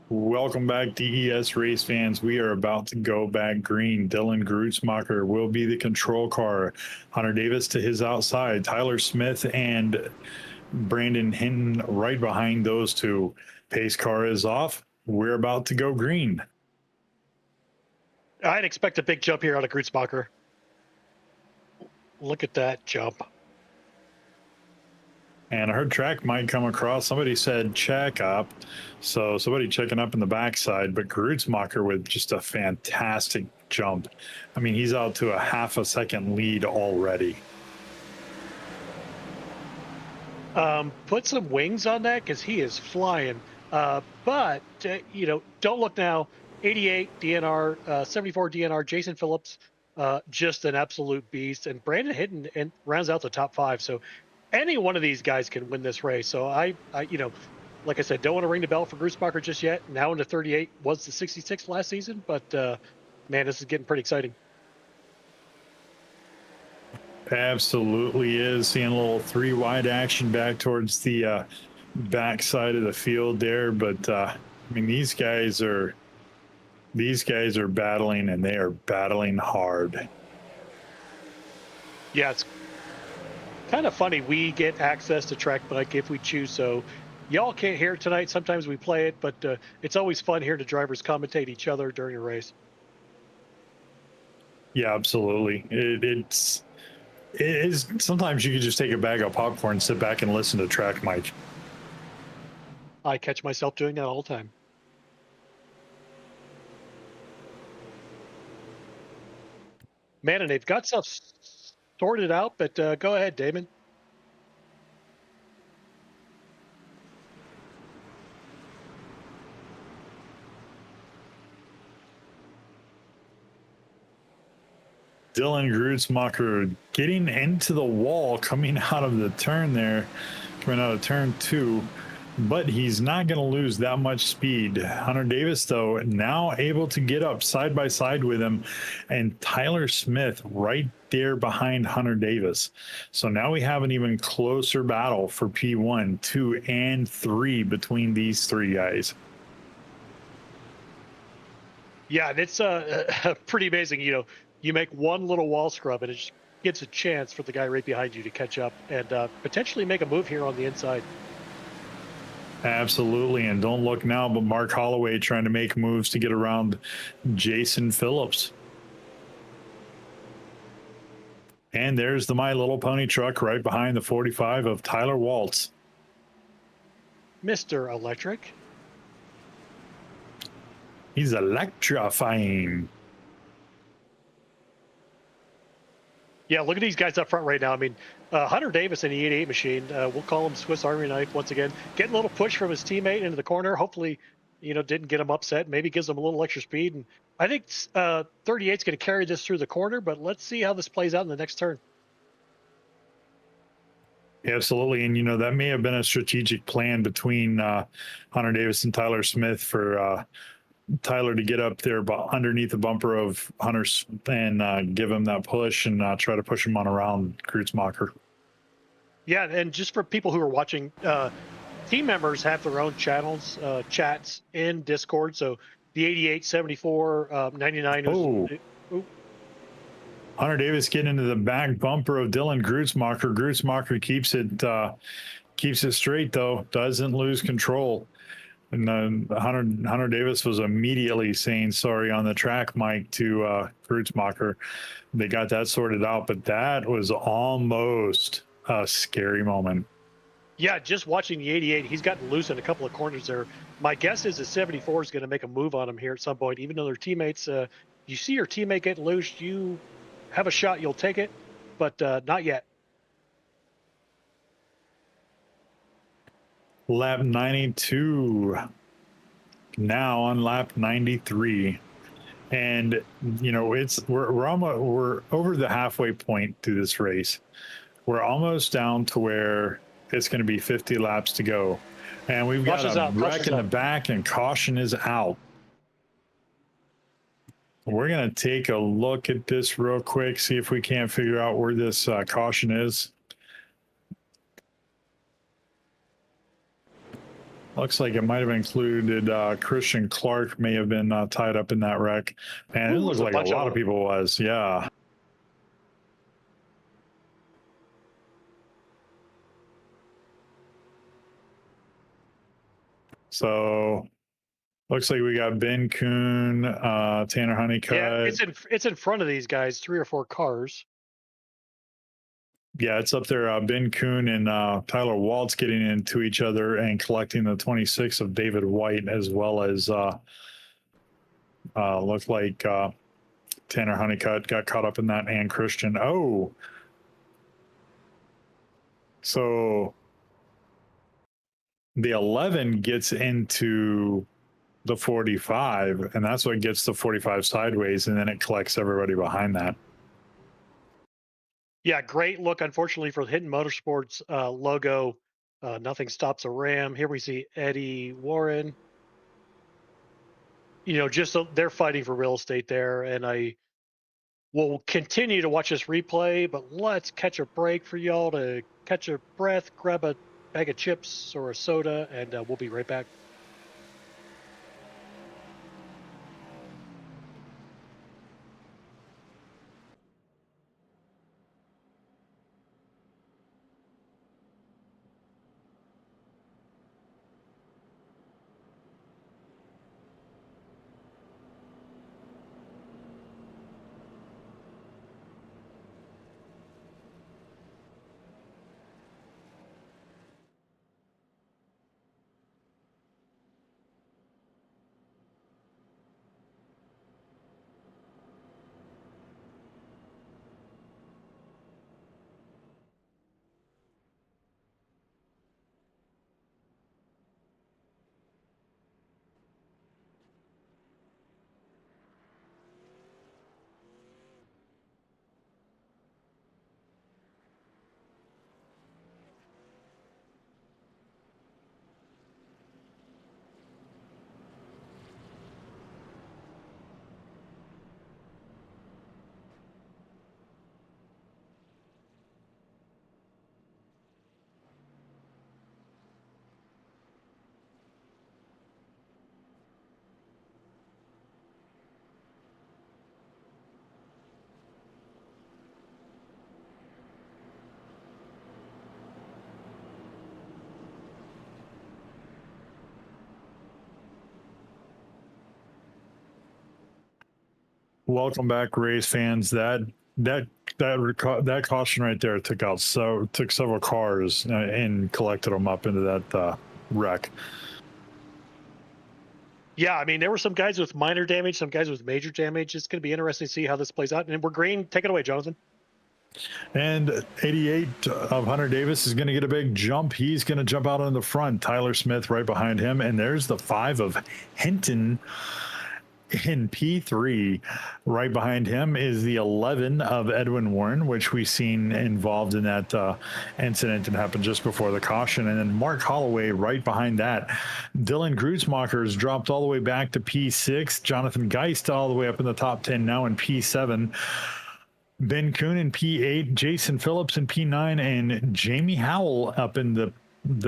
Welcome back, DES race fans. We are about to go back green. Dylan Grutzmacher will be the control car. Hunter Davis to his outside. Tyler Smith and Brandon Hinton right behind those two. Pace car is off. We're about to go green. I'd expect a big jump here out of Grutzmacher. Look at that jump. And I heard track might come across. Somebody said check up. So somebody checking up in the backside, but Grutzmacher with just a fantastic jump. I mean, he's out to a half a second lead already. Put some wings on that because he is flying. But, you know, don't look now. 88 DNR, 74 DNR, Jason Phillips, just an absolute beast. And Brandon Hinton and rounds out the top 5. So any one of these guys can win this race. So I like I said, don't want to ring the bell for Grusbacher just yet. Now into 38 was the 66 last season, but man, this is getting pretty exciting. Absolutely is. Seeing a little 3 wide action back towards the back side of the field there, but I mean these guys are battling, and they are battling hard. Yeah, it's kind of funny. We get access to track bike if we choose so. Y'all can't hear it tonight. Sometimes we play it, but it's always fun hearing the drivers commentate each other during a race. Yeah, absolutely. It is. Sometimes you could just take a bag of popcorn, sit back, and listen to track mic. I catch myself doing that all the time. Man, and they've got stuff sorted out, but go ahead, Damon. Dylan Grusmacher getting into the wall, coming out of the turn there, coming out of turn 2, but he's not going to lose that much speed. Hunter Davis, though, now able to get up side by side with him, and Tyler Smith right there behind Hunter Davis. So now we have an even closer battle for P1, 2, and 3 between these 3 guys. Yeah, and it's pretty amazing. You make one little wall scrub, and it just gives a chance for the guy right behind you to catch up and potentially make a move here on the inside. Absolutely, and don't look now, but Mark Holloway trying to make moves to get around Jason Phillips. And there's the My Little Pony truck right behind the 45 of Tyler Waltz. Mr. Electric. He's electrifying. Yeah, look at these guys up front right now. I mean, Hunter Davis in the 88 machine, we'll call him Swiss Army knife once again, getting a little push from his teammate into the corner. Hopefully, didn't get him upset. Maybe gives him a little extra speed. And I think 38's going to carry this through the corner, but let's see how this plays out in the next turn. Absolutely. And, that may have been a strategic plan between Hunter Davis and Tyler Smith for Tyler to get up there underneath the bumper of Hunter and give him that push and try to push him on around Grusmacher. Yeah, and just for people who are watching, team members have their own channels, chats in Discord. So the 88, 74, 99. Hunter Davis getting into the back bumper of Dylan Grusmacher. Grusmacher keeps it straight, though, doesn't lose control. And Hunter Davis was immediately saying sorry on the track mic to Grusmacher. They got that sorted out, but that was almost a scary moment. Yeah, just watching the 88, he's gotten loose in a couple of corners there. My guess is the 74 is going to make a move on him here at some point, even though their teammates, you see your teammate getting loose, you have a shot, you'll take it, but not yet. Lap 92 now on lap 93, and we're over the halfway point through this race. We're almost down to where it's going to be 50 laps to go, and we've got a wreck in the back, and caution is out. We're going to take a look at this real quick, see if we can't figure out where this caution is. Looks like it might have included Christian Clark may have been tied up in that wreck. Man, it looks like a lot of people was, yeah. So looks like we got Ben Kuhn, Tanner Honeycutt. Yeah, it's in front of these guys, 3 or 4 cars. Yeah, it's up there. Ben Kuhn and Tyler Waltz getting into each other and collecting the 26 of David White, as well as looked like Tanner Honeycutt got caught up in that, and Christian. Oh, so the 11 gets into the 45, and that's what gets the 45 sideways, and then it collects everybody behind that. Yeah, great look. Unfortunately for the Hidden Motorsports logo, nothing stops a Ram. Here we see Eddie Warren. Just they're fighting for real estate there, and I will continue to watch this replay. But let's catch a break for y'all to catch a breath, grab a bag of chips or a soda, and we'll be right back. Welcome back, race fans. That caution right there took several cars and collected them up into that wreck. Yeah, I mean, there were some guys with minor damage, some guys with major damage. It's going to be interesting to see how this plays out. And we're green. Take it away, Jonathan. And 88 of Hunter Davis is going to get a big jump. He's going to jump out on the front. Tyler Smith right behind him. And there's the 5 of Hinton in P3. Right behind him is the 11 of Edwin Warren, which we've seen involved in that incident that happened just before the caution. And then Mark Holloway right behind that. Dylan Grootsmacher's dropped all the way back to P6. Jonathan Geist all the way up in the top 10 now in P7. Ben Kuhn in P8, Jason Phillips in P9, and Jamie Howell up in the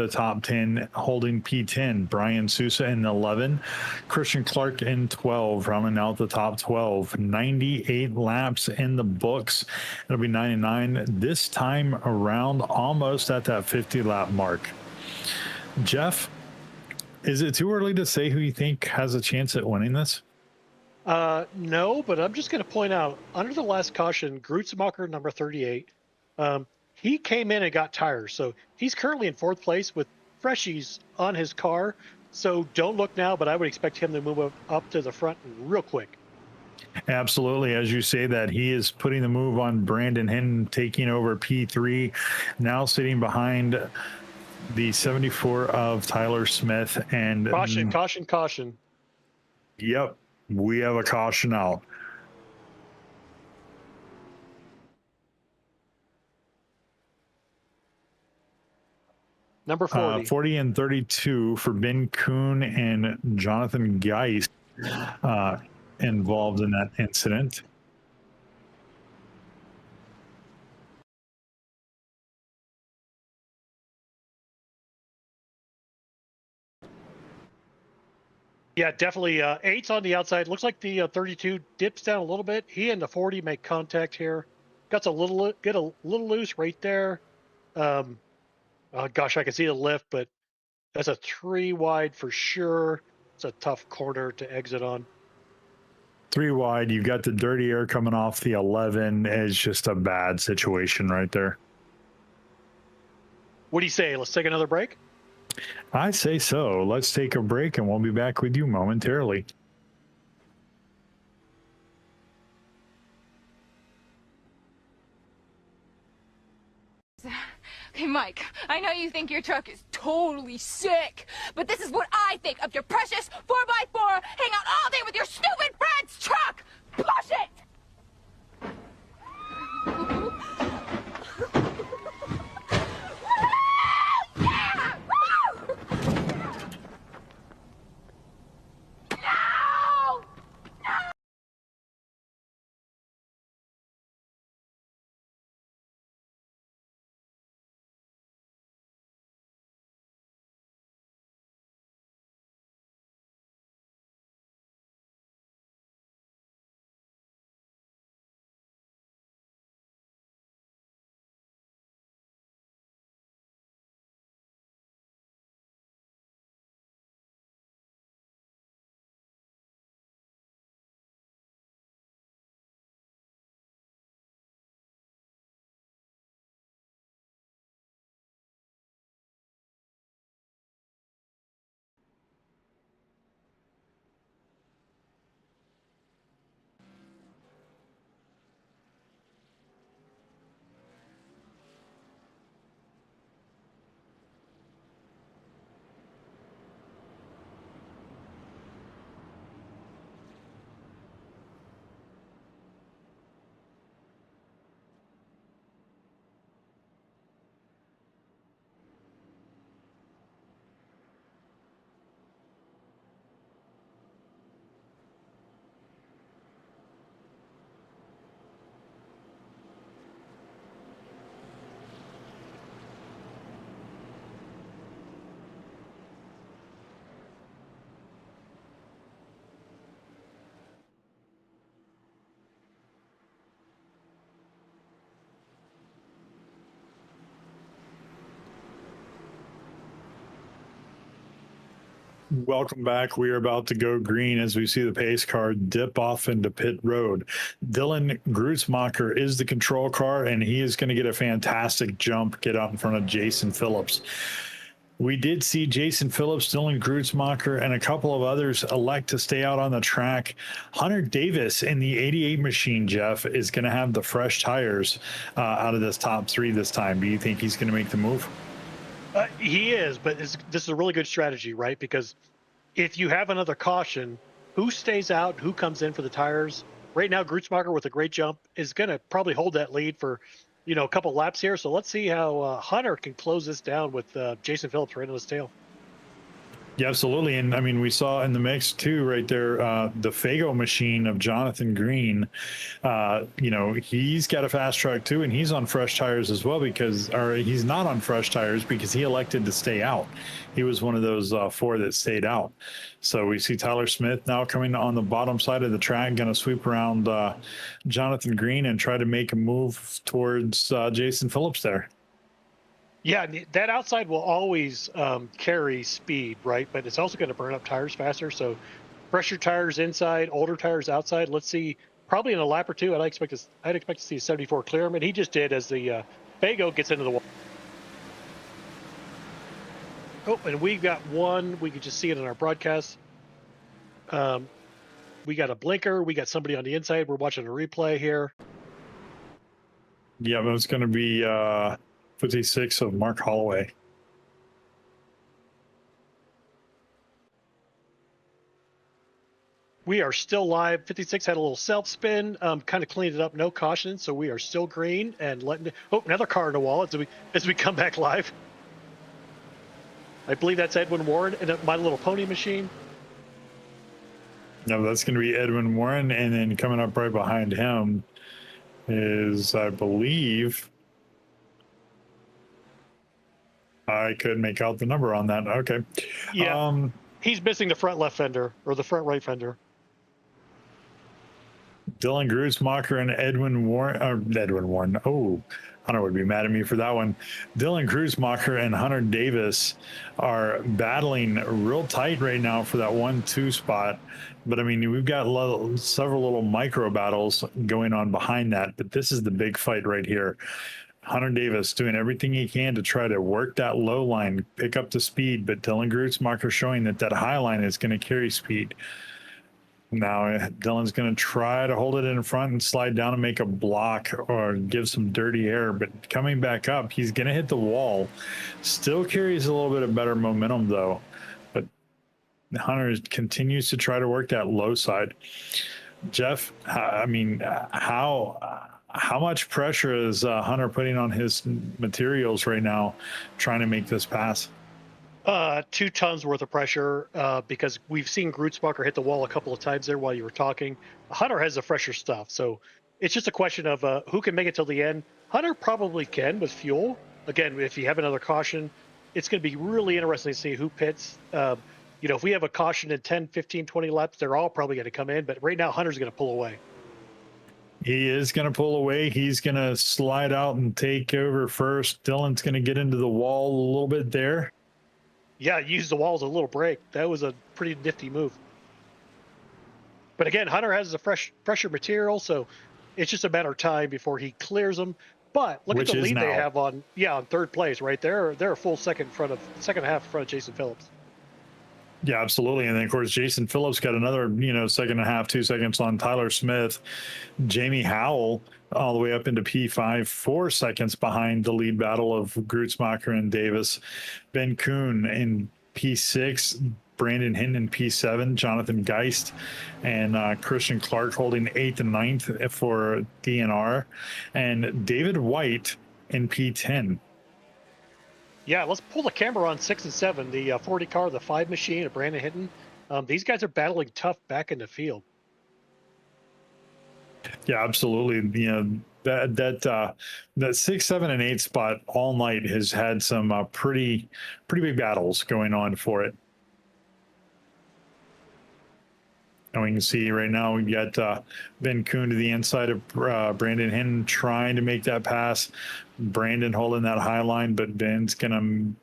top 10 holding P10. Brian Sousa in 11, Christian Clark in 12, rounding out the top 12. 98 laps in the books. It'll be 99 this time around, almost at that 50 lap mark. Jeff, is it too early to say who you think has a chance at winning this? No, but I'm just going to point out, under the last caution, Grootsmacher, number 38, he came in and got tires. So he's currently in 4th place with freshies on his car. So don't look now, but I would expect him to move up to the front real quick. Absolutely. As you say that, he is putting the move on Brandon Hinton, taking over P3, now sitting behind the 74 of Tyler Smith. And Caution. Yep. We have a caution out. Number 40. 40 and 32 for Ben Kuhn and Jonathan Geist involved in that incident. Yeah, definitely. 8's on the outside. Looks like the 32 dips down a little bit. He and the 40 make contact here. Get a little loose right there. Oh gosh, I can see the lift, but that's a 3 wide for sure. It's a tough corner to exit on. 3 wide. You've got the dirty air coming off the 11. It's just a bad situation right there. What do you say? Let's take another break. I say so. Let's take a break and we'll be back with you momentarily. Hey, Mike, I know you think your truck is totally sick, but this is what I think of your precious 4x4 hang out all day with your stupid friend's truck! Push it! Welcome back. We are about to go green as we see the pace car dip off into pit road. Dylan Grutzmacher is the control car, and he is going to get a fantastic jump, get out in front of Jason Phillips. We did see Jason Phillips, Dylan Grutzmacher, and a couple of others elect to stay out on the track. Hunter Davis in the 88 machine, Jeff, is going to have the fresh tires out of this top three this time. Do you think he's going to make the move? He is, but this is a really good strategy, right? Because if you have another caution, who stays out, who comes in for the tires? Right now, Grutzmacher with a great jump is going to probably hold that lead for, a couple laps here. So let's see how Hunter can close this down with Jason Phillips right on his tail. Yeah, absolutely. And I mean, we saw in the mix too, right there, the Fago machine of Jonathan Green. He's got a fast track too, and he's on fresh tires as well he's not on fresh tires because he elected to stay out. He was one of those four that stayed out. So we see Tyler Smith now coming on the bottom side of the track, going to sweep around Jonathan Green and try to make a move towards Jason Phillips there. Yeah, that outside will always carry speed, right? But it's also going to burn up tires faster. So fresher tires inside, older tires outside. Let's see, probably in a lap or two, I'd expect to see a 74 clear him, and he just did as the Fago gets into the wall. Oh, and we've got one. We could just see it in our broadcast. We got a blinker. We got somebody on the inside. We're watching a replay here. Yeah, it's going to be 56 of Mark Holloway. We are still live. 56 had a little self spin, kind of cleaned it up, no caution, so we are still green and letting. Oh, another car in the wall as we come back live. I believe that's Edwin Warren and My Little Pony machine. No, that's going to be Edwin Warren, and then coming up right behind him is, I believe. I could make out the number on that. Okay. Yeah. He's missing the front left fender or the front right fender. Dylan Grutzmacher and Edwin Warren. Oh, Hunter would be mad at me for that one. Dylan Grutzmacher and Hunter Davis are battling real tight right now for that 1-2 spot. But I mean, we've got several little micro battles going on behind that. But this is the big fight right here. Hunter Davis doing everything he can to try to work that low line, pick up the speed, but Dylan Grutzmacher showing that high line is going to carry speed. Now Dylan's going to try to hold it in front and slide down and make a block or give some dirty air, but coming back up, he's going to hit the wall. Still carries a little bit of better momentum though, but Hunter continues to try to work that low side. Jeff, I mean, how much pressure is Hunter putting on his materials right now trying to make this pass? 2 tons worth of pressure because we've seen Grutzmacher hit the wall a couple of times there while you were talking. Hunter has the fresher stuff, so it's just a question of who can make it till the end. Hunter probably can with fuel. Again, if you have another caution, it's going to be really interesting to see who pits. If we have a caution in 10, 15, 20 laps, they're all probably going to come in, but right now Hunter's going to pull away. He is going to pull away. He's going to slide out and take over first. Dylan's going to get into the wall a little bit there. Yeah, use the wall as a little break. That was a pretty nifty move. But again, Hunter has the fresher material, so it's just a matter of time before he clears them. But look at the lead they have on third place right there. They're a full second half in front of Jason Phillips. Yeah, absolutely. And then, of course, Jason Phillips got another, second and a half, 2 seconds on Tyler Smith. Jamie Howell all the way up into P5, 4 seconds behind the lead battle of Grutzmacher and Davis. Ben Kuhn in P6, Brandon Hinton in P7, Jonathan Geist and Christian Clark holding 8th and 9th for DNR, and David White in P10. Yeah, let's pull the camera on 6 and 7, the 40 car, the 5 machine of Brandon Hinton. These guys are battling tough back in the field. Yeah, absolutely. That 6, 7, and 8 spot all night has had some pretty big battles going on for it. And we can see right now we got Ben Kuhn to the inside of Brandon Hinton trying to make that pass. Brandon holding that high line, but Ben's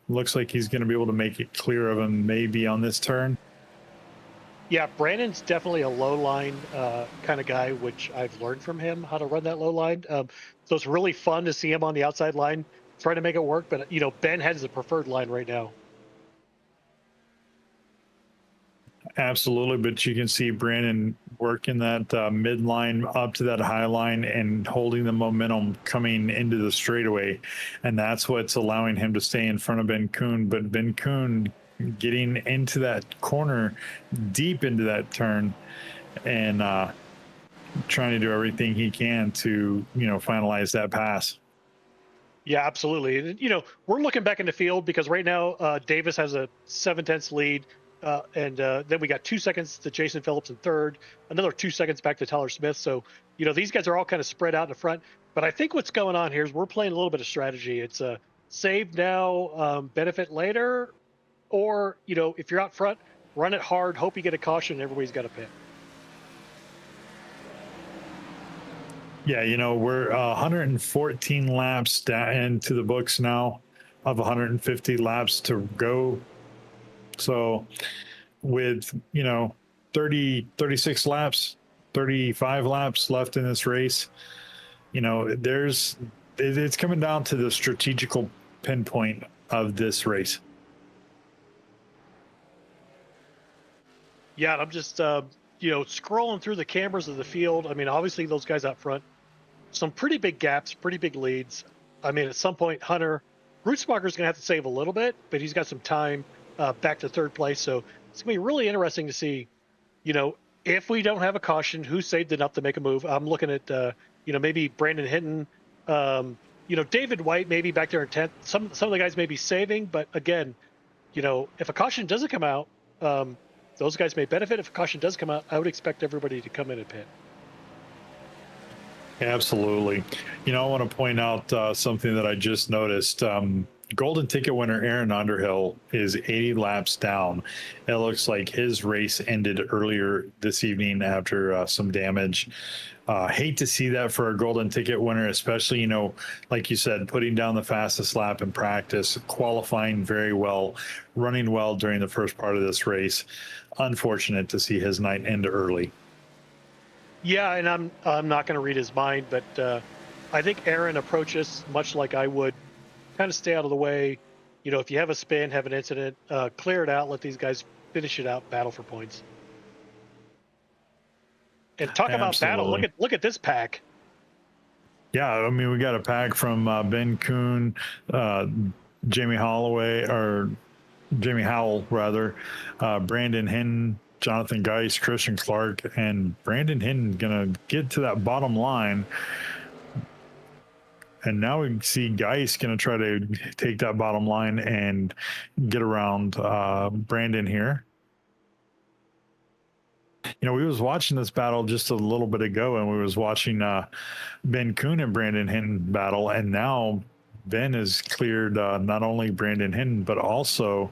looks like he's gonna be able to make it clear of him maybe on this turn. Yeah, Brandon's definitely a low line kind of guy, which I've learned from him how to run that low line. So it's really fun to see him on the outside line trying to make it work. But, Ben has the preferred line right now. Absolutely, but you can see Brandon working that midline up to that high line and holding the momentum coming into the straightaway. And that's what's allowing him to stay in front of Ben Kuhn. But Ben Kuhn getting into that corner, deep into that turn, and trying to do everything he can to finalize that pass. Yeah, absolutely. We're looking back in the field because right now Davis has a 7/10 lead, and then we got 2 seconds to Jason Phillips in third, another 2 seconds back to Tyler Smith. So these guys are all kind of spread out in the front. But I think what's going on here is we're playing a little bit of strategy. It's a save now, benefit later. Or, if you're out front, run it hard, hope you get a caution, and everybody's got a pit. Yeah, we're 114 laps into the books now of 150 laps to go. So with, 36 laps, 35 laps left in this race, it's coming down to the strategical pinpoint of this race. Yeah, and I'm just, scrolling through the cameras of the field. I mean, obviously those guys out front, some pretty big gaps, pretty big leads. I mean, at some point, Rootsmacher's going to have to save a little bit, but he's got some time back to third place. So it's going to be really interesting to see, if we don't have a caution, who saved enough to make a move. I'm looking at, maybe Brandon Hinton, David White maybe back there in 10th. Some of the guys may be saving, but again, if a caution doesn't come out, those guys may benefit. If a caution does come out, I would expect everybody to come in and pit. Absolutely. I want to point out something that I just noticed. Golden ticket winner Aaron Underhill is 80 laps down. It looks like his race ended earlier this evening after some damage. Hate to see that for a golden ticket winner, especially, like you said, putting down the fastest lap in practice, qualifying very well, running well during the first part of this race. Unfortunate to see his night end early. Yeah, and I'm not going to read his mind, but I think Aaron approaches much like I would, kind of stay out of the way. If you have a spin, have an incident, clear it out, let these guys finish it out, battle for points. And talk about battle. Look at this pack. Yeah, I mean, we got a pack from Ben Kuhn, Jamie Howell, Brandon Hinton, Jonathan Geis, Christian Clark, and Brandon Hinton gonna get to that bottom line. And now we can see Geis gonna try to take that bottom line and get around Brandon here. We was watching this battle just a little bit ago, and we was watching Ben Kuhn and Brandon Hinton battle, and now Ben has cleared not only Brandon Hinton, but also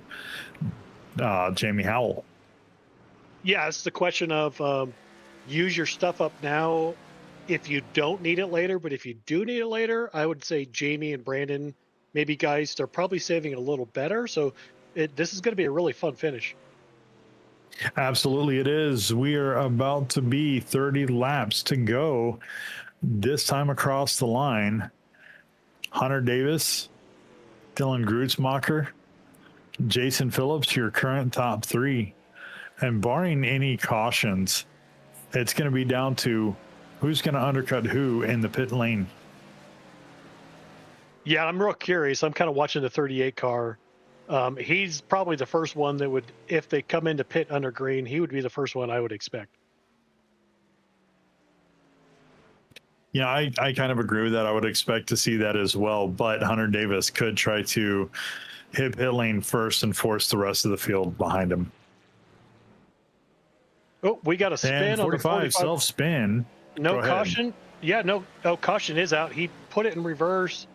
Jamie Howell. Yeah, it's the question of use your stuff up now if you don't need it later, but if you do need it later, I would say Jamie and Brandon, maybe guys, they're probably saving it a little better. So this is going to be a really fun finish. Absolutely it is. We are about to be 30 laps to go this time across the line. Hunter Davis, Dylan Grootsmacher, Jason Phillips, your current top three. And barring any cautions, it's going to be down to who's going to undercut who in the pit lane. Yeah, I'm real curious. I'm kind of watching the 38 car. He's probably the first one that would, if they come into pit under green, he would be the first one I would expect. Yeah, I kind of agree with that. I would expect to see that as well. But Hunter Davis could try to hit pit lane first and force the rest of the field behind him. Oh, we got a spin on the 45 self-spin. No caution. Yeah, no caution is out. He put it in reverse.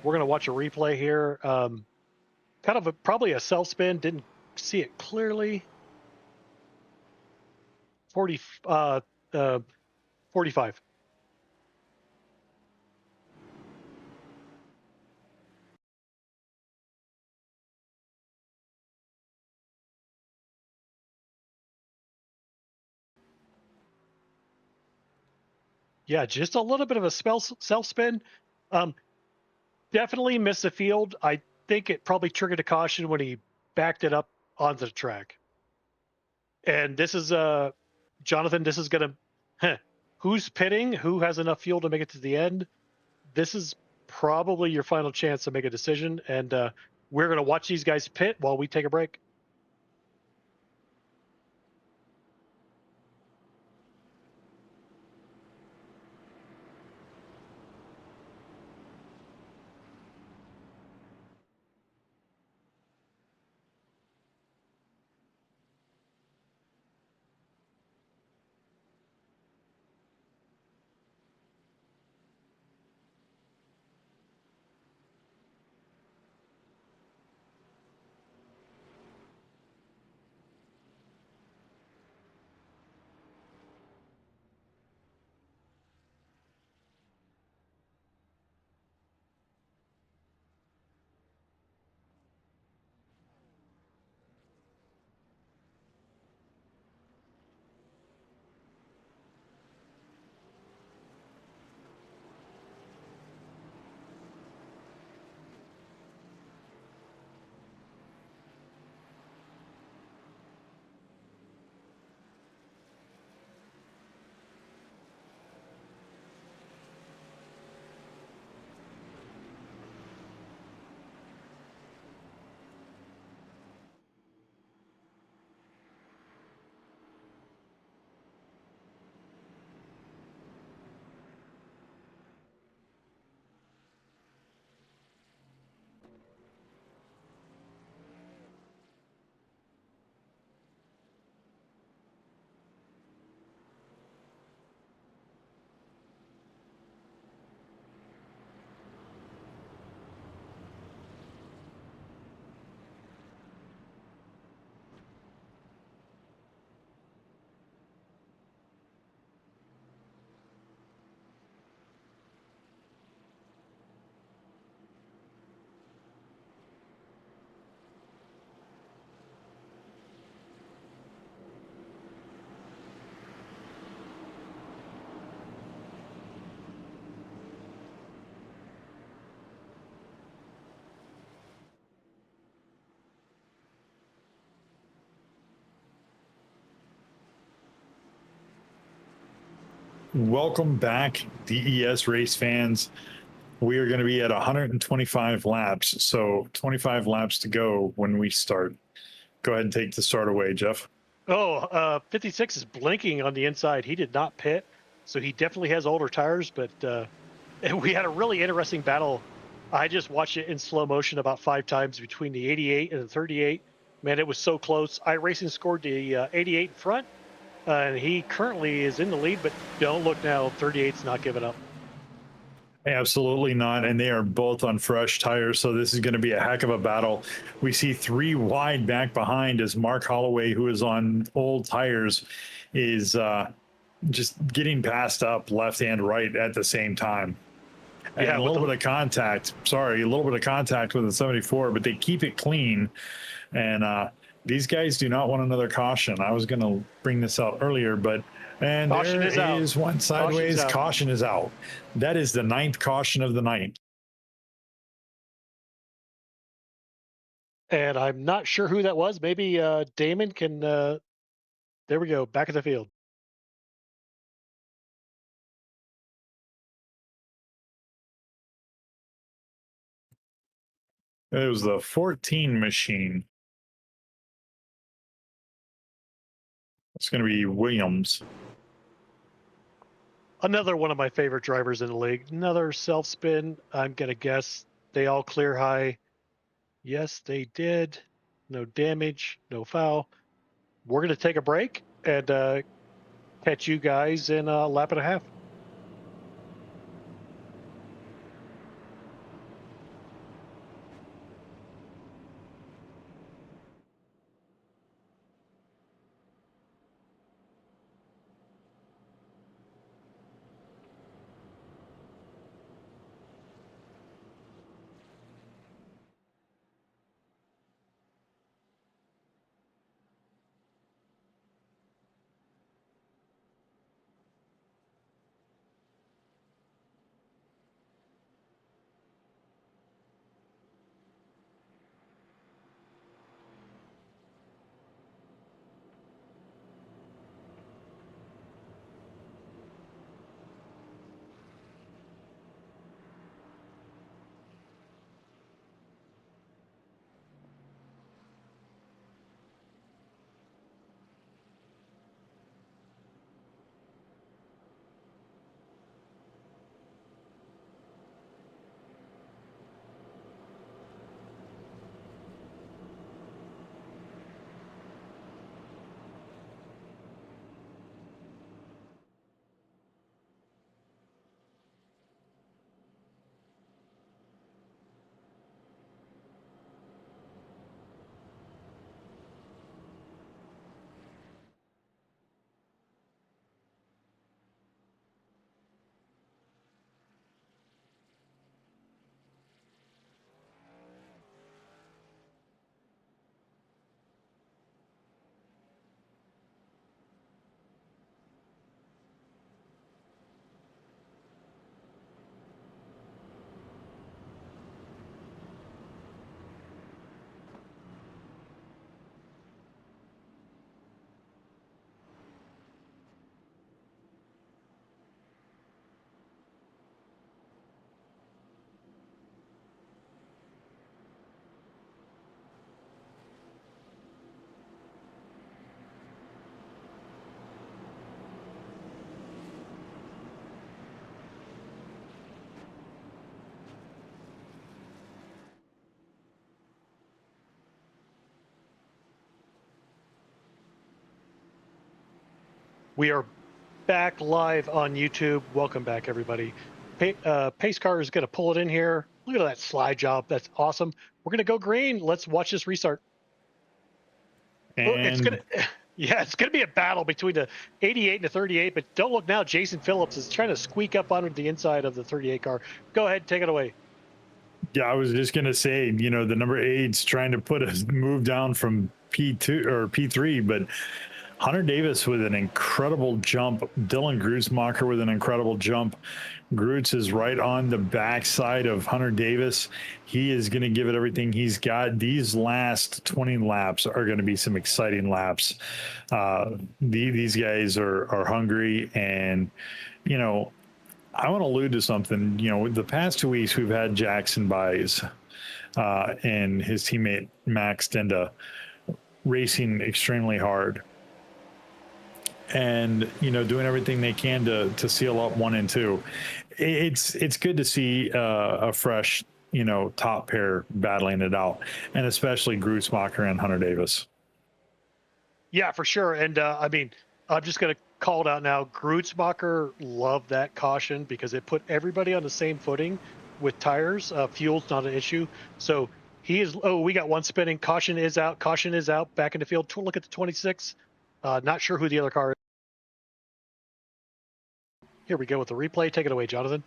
We're going to watch a replay here. Kind of probably a self-spin. Didn't see it clearly. 45. Yeah, just a little bit of a self spin. Definitely missed the field. I think it probably triggered a caution when he backed it up onto the track. And this is Jonathan, this is gonna who's pitting, who has enough fuel to make it to the end. This is probably your final chance to make a decision, and we're gonna watch these guys pit while we take a break. Welcome back, DES race fans. We are going to be at 125 laps, so 25 laps to go when we start. Go ahead and take the start away, Jeff. 56 is blinking on the inside. He did not pit, so he definitely has older tires, but we had a really interesting battle. I just watched it in slow motion about 5 times between the 88 and the 38. Man, it was so close. iRacing scored the 88 in front, and he currently is in the lead, but don't look now, 38's not giving up. Absolutely not. And they are both on fresh tires. So this is going to be a heck of a battle. We see 3 wide back behind as Mark Holloway, who is on old tires, is just getting passed up left and right at the same time. And Yeah, a little bit of contact. Sorry, a little bit of contact with the 74, but they keep it clean. And these guys do not want another caution. I was going to bring this out earlier, but and Caution there is out. is one sideways. Caution is out. That is the 9th caution of the night. And I'm not sure who that was. Maybe Damon can. There we go. Back in the field. It was the 14 machine. It's going to be Williams. Another one of my favorite drivers in the league. Another self spin. I'm going to guess they all clear high. Yes, they did. No damage, no foul. We're going to take a break and catch you guys in a lap and a half. We are back live on YouTube. Welcome back, everybody. Pace car is going to pull it in here. Look at that slide job. That's awesome. We're going to go green. Let's watch this restart. It's And it's gonna be a battle between the 88 and the 38. But don't look now. Jason Phillips is trying to squeak up onto the inside of the 38 car. Go ahead, take it away. yeah, I was just gonna say, the number 8's trying to put a move down from P2 or P3, but Hunter Davis with an incredible jump. Dylan Grutzmacher with an incredible jump. Grutz is right on the backside of Hunter Davis. He is going to give it everything he's got. These last 20 laps are going to be some exciting laps. These guys are hungry, and I want to allude to something. The past 2 weeks we've had Jackson Buys and his teammate Max Denda racing extremely hard, and doing everything they can to seal up 1 and 2. It's good to see a fresh top pair battling it out, and especially Grutzmacher and Hunter Davis. Yeah, for sure. And I mean, I'm just going to call it out now. Grutzmacher loved that caution because it put everybody on the same footing with tires. Fuel's not an issue. So he is. Oh, we got one spinning. Caution is out. Caution is out. Back in the field. Look at the 26. Not sure who the other car is. Here we go with the replay. Take it away, Jonathan.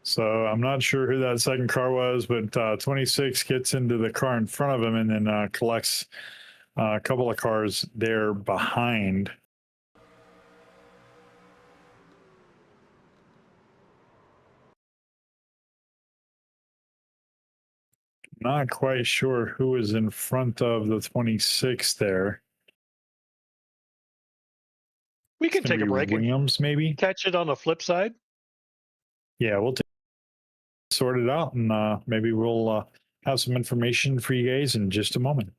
So I'm not sure who that second car was, but 26 gets into the car in front of him and then collects a couple of cars there behind. Not quite sure who was in front of the 26 there. We can take a break Williams, maybe catch it on the flip side. Yeah, we'll sort it out, and maybe we'll have some information for you guys in just a moment.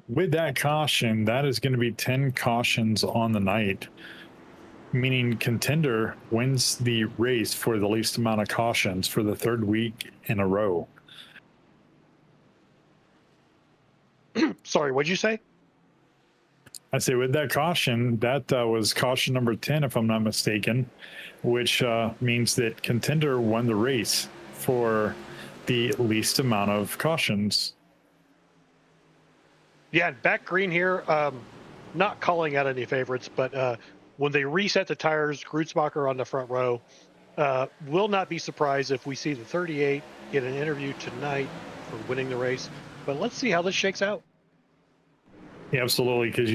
With that caution, that is going to be 10 cautions on the night, meaning Contender wins the race for the least amount of cautions for the 3rd week in a row. Sorry, what'd you say? I say with that caution, that was caution number 10, if I'm not mistaken, which means that Contender won the race for the least amount of cautions. Yeah, back green here. Not calling out any favorites, but when they reset the tires, Grootsbacher on the front row. Will not be surprised if we see the 38 get an interview tonight for winning the race. But let's see how this shakes out. Yeah, absolutely, because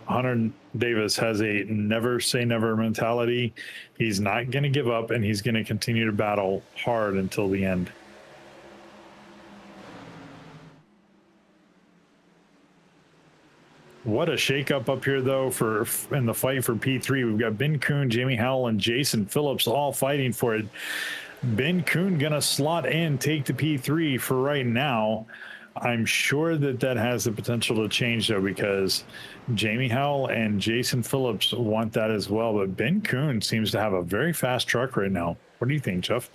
Hunter Davis has a never say never mentality. He's not going to give up, and he's going to continue to battle hard until the end. What a shakeup up here, though, in the fight for P3. We've got Ben Kuhn, Jamie Howell, and Jason Phillips all fighting for it. Ben Kuhn going to slot in, take the P3 for right now. I'm sure that has the potential to change, though, because Jamie Howell and Jason Phillips want that as well. But Ben Kuhn seems to have a very fast truck right now. What do you think, Jeff?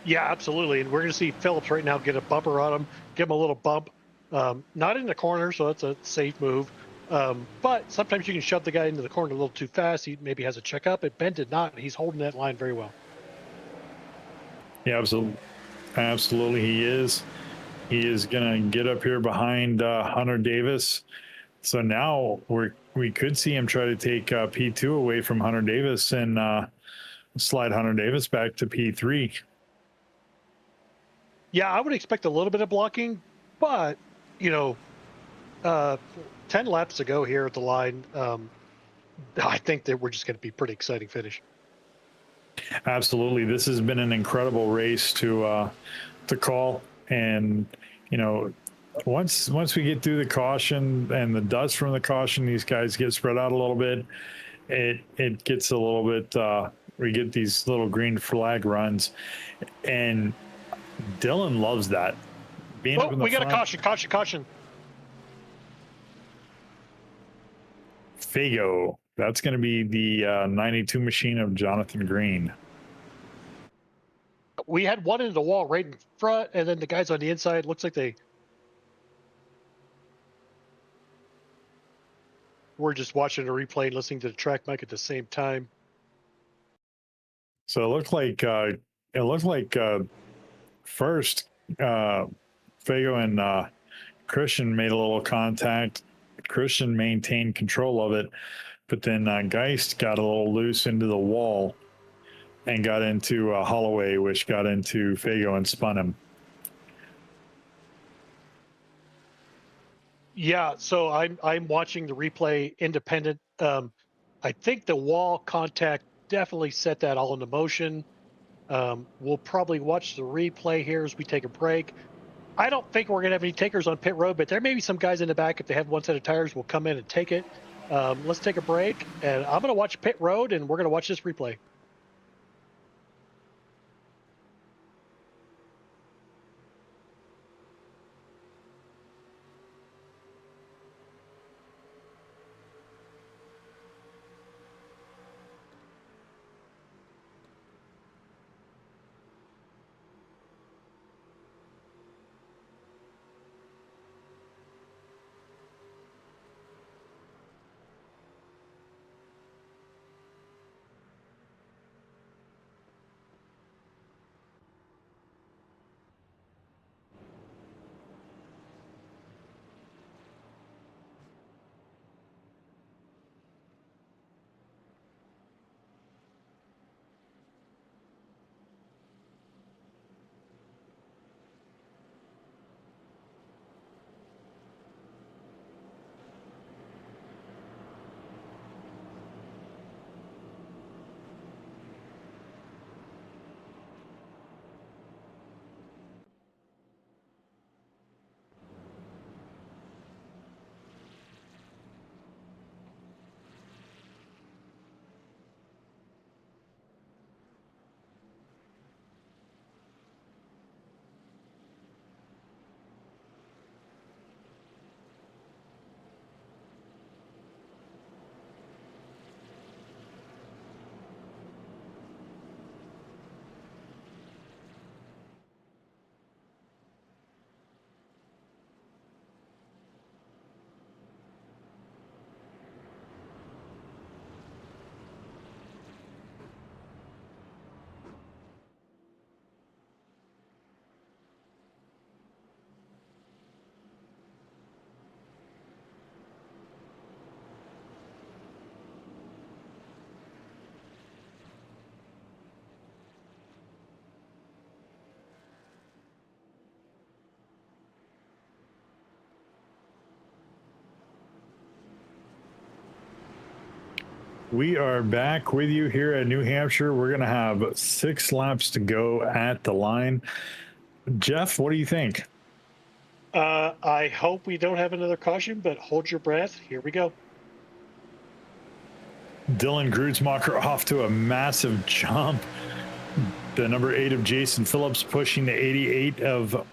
Yeah, absolutely. And we're going to see Phillips right now get a bumper on him, give him a little bump. Not in the corner, so that's a safe move. But sometimes you can shove the guy into the corner a little too fast. He maybe has a checkup, but Ben did not. He's holding that line very well. Yeah, absolutely. Absolutely, he is. He is going to get up here behind Hunter Davis. So now we could see him try to take P2 away from Hunter Davis and slide Hunter Davis back to P3. Yeah, I would expect a little bit of blocking, but 10 laps to go here at the line. I think that we're just going to be pretty exciting finish. Absolutely, this has been an incredible race to call, and once we get through the caution and the dust from the caution, these guys get spread out a little bit. It gets a little bit. We get these little green flag runs, and Dylan loves that. We got a caution. Fago. That's going to be the 92 machine of Jonathan Green. We had one into the wall right in front, and then the guys on the inside, looks like we're just watching a replay and listening to the track mic at the same time. So it looked like first Fago and Christian made a little contact. Christian maintained control of it, but then Geist got a little loose into the wall and got into Holloway, which got into Fago and spun him. Yeah, so I'm watching the replay independent. I think the wall contact definitely set that all into motion. We'll probably watch the replay here as we take a break. I don't think we're going to have any takers on pit road, but there may be some guys in the back, if they have one set of tires, will come in and take it. Let's take a break, and I'm going to watch pit road, and we're going to watch this replay. We are back with you here at New Hampshire. We're going to have 6 laps to go at the line. Jeff, what do you think? I hope we don't have another caution, but hold your breath. Here we go. Dylan Grootsmacher off to a massive jump. The number 8 of Jason Phillips pushing the 88 of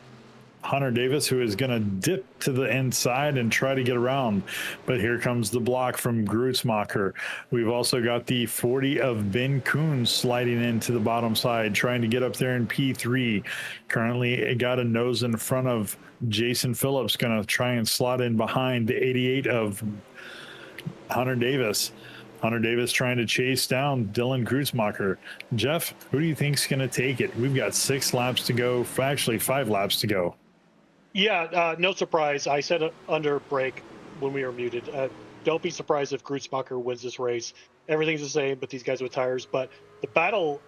Hunter Davis, who is going to dip to the inside and try to get around. But here comes the block from Grootsmacher. We've also got the 40 of Ben Kuhn sliding into the bottom side, trying to get up there in P3. Currently, it got a nose in front of Jason Phillips, going to try and slot in behind the 88 of Hunter Davis. Hunter Davis trying to chase down Dylan Grootsmacher. Jeff, who do you think's going to take it? We've got 6 laps to go, actually 5 laps to go. Yeah, no surprise. I said under break when we were muted. Don't be surprised if Grootsmacher wins this race. Everything's the same, but these guys with tires. But the battle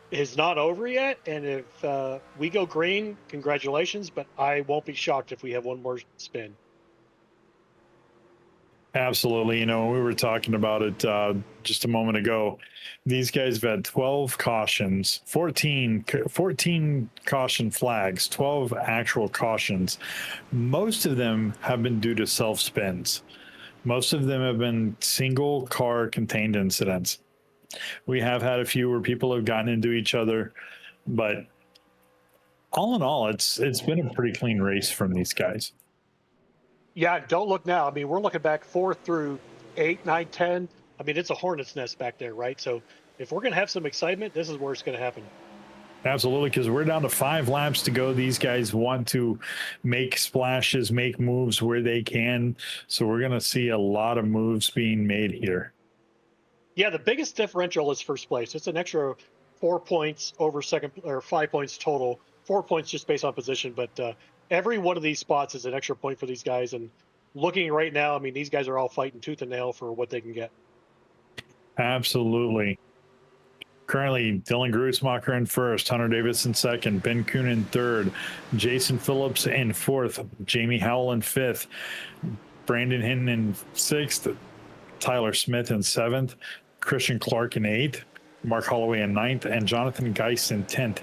is not over yet. And if we go green, congratulations. But I won't be shocked if we have one more spin. Absolutely. You know, we were talking about it just a moment ago. These guys have had 12 cautions, 14 caution flags, 12 actual cautions. Most of them have been due to self-spins. Most of them have been single car contained incidents. We have had a few where people have gotten into each other, but all in all, it's been a pretty clean race from these guys. Yeah, don't look now. I mean, we're looking back 4 through 8, 9, 10. I mean, it's a hornet's nest back there, right? So if we're going to have some excitement, this is where it's going to happen. Absolutely, because we're down to 5 laps to go. These guys want to make splashes, make moves where they can. So we're going to see a lot of moves being made here. Yeah, the biggest differential is first place. It's an extra 4 points over second, or 5 points total. 4 points just based on position, but every one of these spots is an extra point for these guys. And looking right now, I mean, these guys are all fighting tooth and nail for what they can get. Absolutely. Currently, Dylan Grootsmacher in first, Hunter Davis in second, Ben Kuhn in third, Jason Phillips in fourth, Jamie Howell in fifth, Brandon Hinton in sixth, Tyler Smith in seventh, Christian Clark in eighth, Mark Holloway in ninth, and Jonathan Geist in 10th.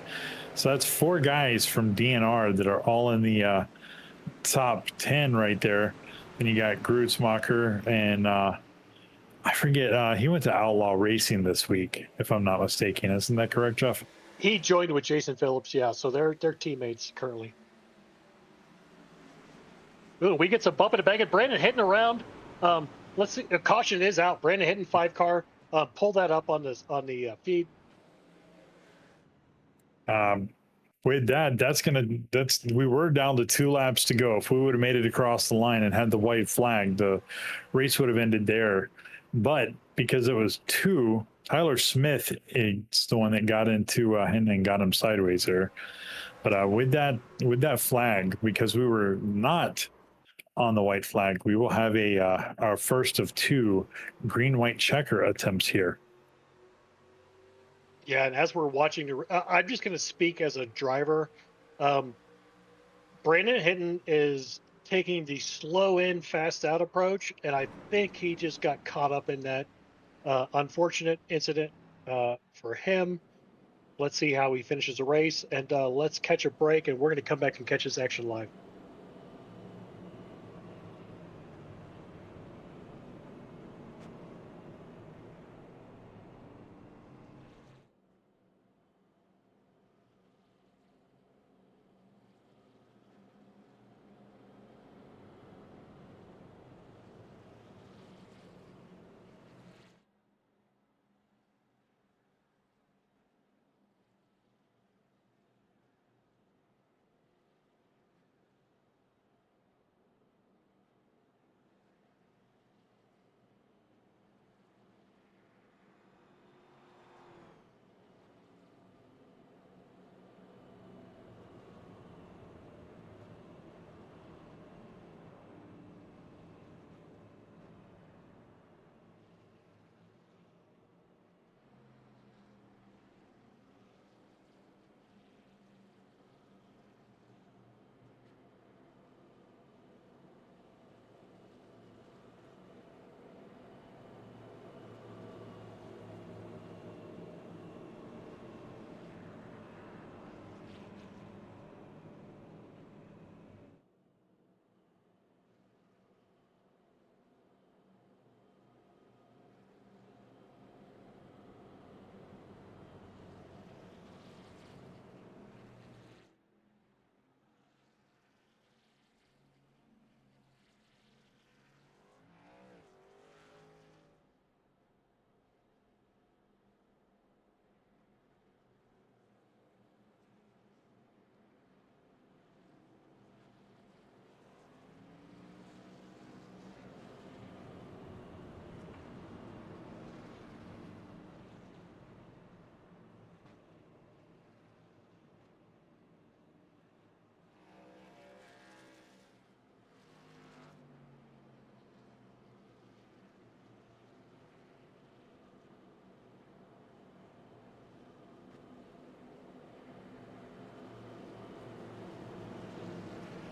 So that's 4 guys from DNR that are all in the top 10 right there. And you got Grootsmacher and I forget, he went to Outlaw Racing this week, if I'm not mistaken. Isn't that correct, Jeff? He joined with Jason Phillips, yeah. So they're teammates currently. Ooh, we get some bumping and banging. Brandon Hinton around. Let's see. Caution is out. Brandon Hinton 5-car. Pull that up on the feed. With that, we were down to 2 laps to go. If we would have made it across the line and had the white flag, the race would have ended there. But because it was 2, Tyler Smith is the one that got into Hinton and got him sideways there. But with that flag, because we were not on the white flag, we will have our first of 2 green-white checker attempts here. Yeah, and as we're watching, I'm just going to speak as a driver. Brandon Hinton is taking the slow in, fast out approach, and I think he just got caught up in that unfortunate incident for him. Let's see how he finishes the race, and let's catch a break, and we're going to come back and catch this action live.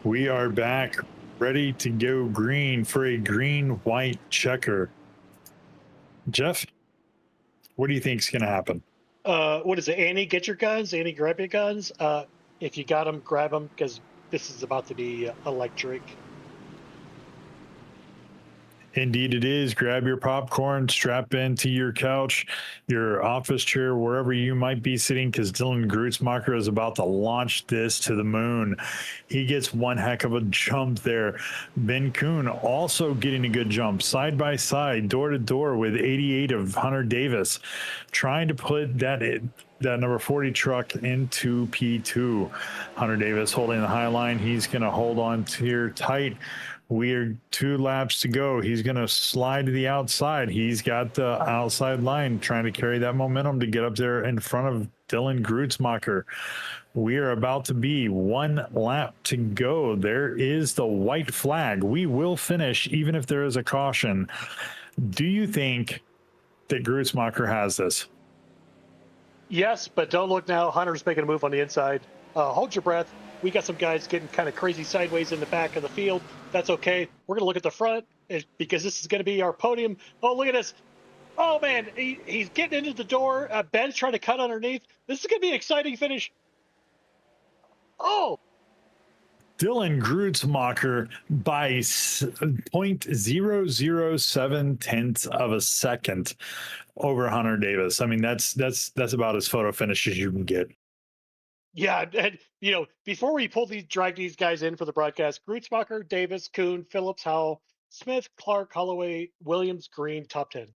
We are back, ready to go green for a green-white checker. Jeff, what do you think is going to happen? What is it? Annie, get your guns. Annie, grab your guns. If you got them, grab them, because this is about to be electric. Indeed it is. Grab your popcorn, strap into your couch, your office chair, wherever you might be sitting, because Dylan Grutzmacher is about to launch this to the moon. He gets one heck of a jump there. Ben Kuhn also getting a good jump, side by side, door to door with 88 of Hunter Davis, trying to put that number 40 truck into P2. Hunter Davis holding the high line. He's going to hold on to here tight. We're 2 laps to go. He's going to slide to the outside. He's got the outside line, trying to carry that momentum to get up there in front of Dylan Grutzmacher. We are about to be 1 lap to go. There is the white flag. We will finish even if there is a caution. Do you think that Grutzmacher has this? Yes, but don't look now. Hunter's making a move on the inside. Hold your breath. We got some guys getting kind of crazy sideways in the back of the field. That's okay. We're going to look at the front because this is going to be our podium. Oh, look at this. Oh, man, he's getting into the door. Ben's trying to cut underneath. This is going to be an exciting finish. Oh. Dylan Grutzmacher by 0.007 of a second over Hunter Davis. I mean, that's about as photo finish as you can get. Yeah, and before we drag these guys in for the broadcast, Grutzmacher, Davis, Kuhn, Phillips, Howell, Smith, Clark, Holloway, Williams, Green, top 10.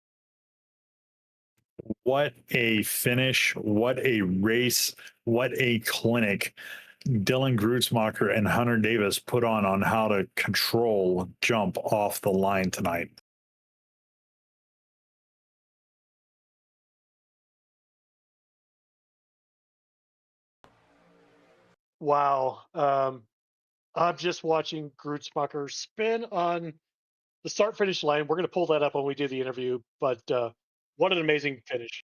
What a finish! What a race! What a clinic! Dylan Grutzmacher and Hunter Davis put on how to control jump off the line tonight. Wow. I'm just watching Grutzmacher spin on the start-finish line. We're going to pull that up when we do the interview, but what an amazing finish.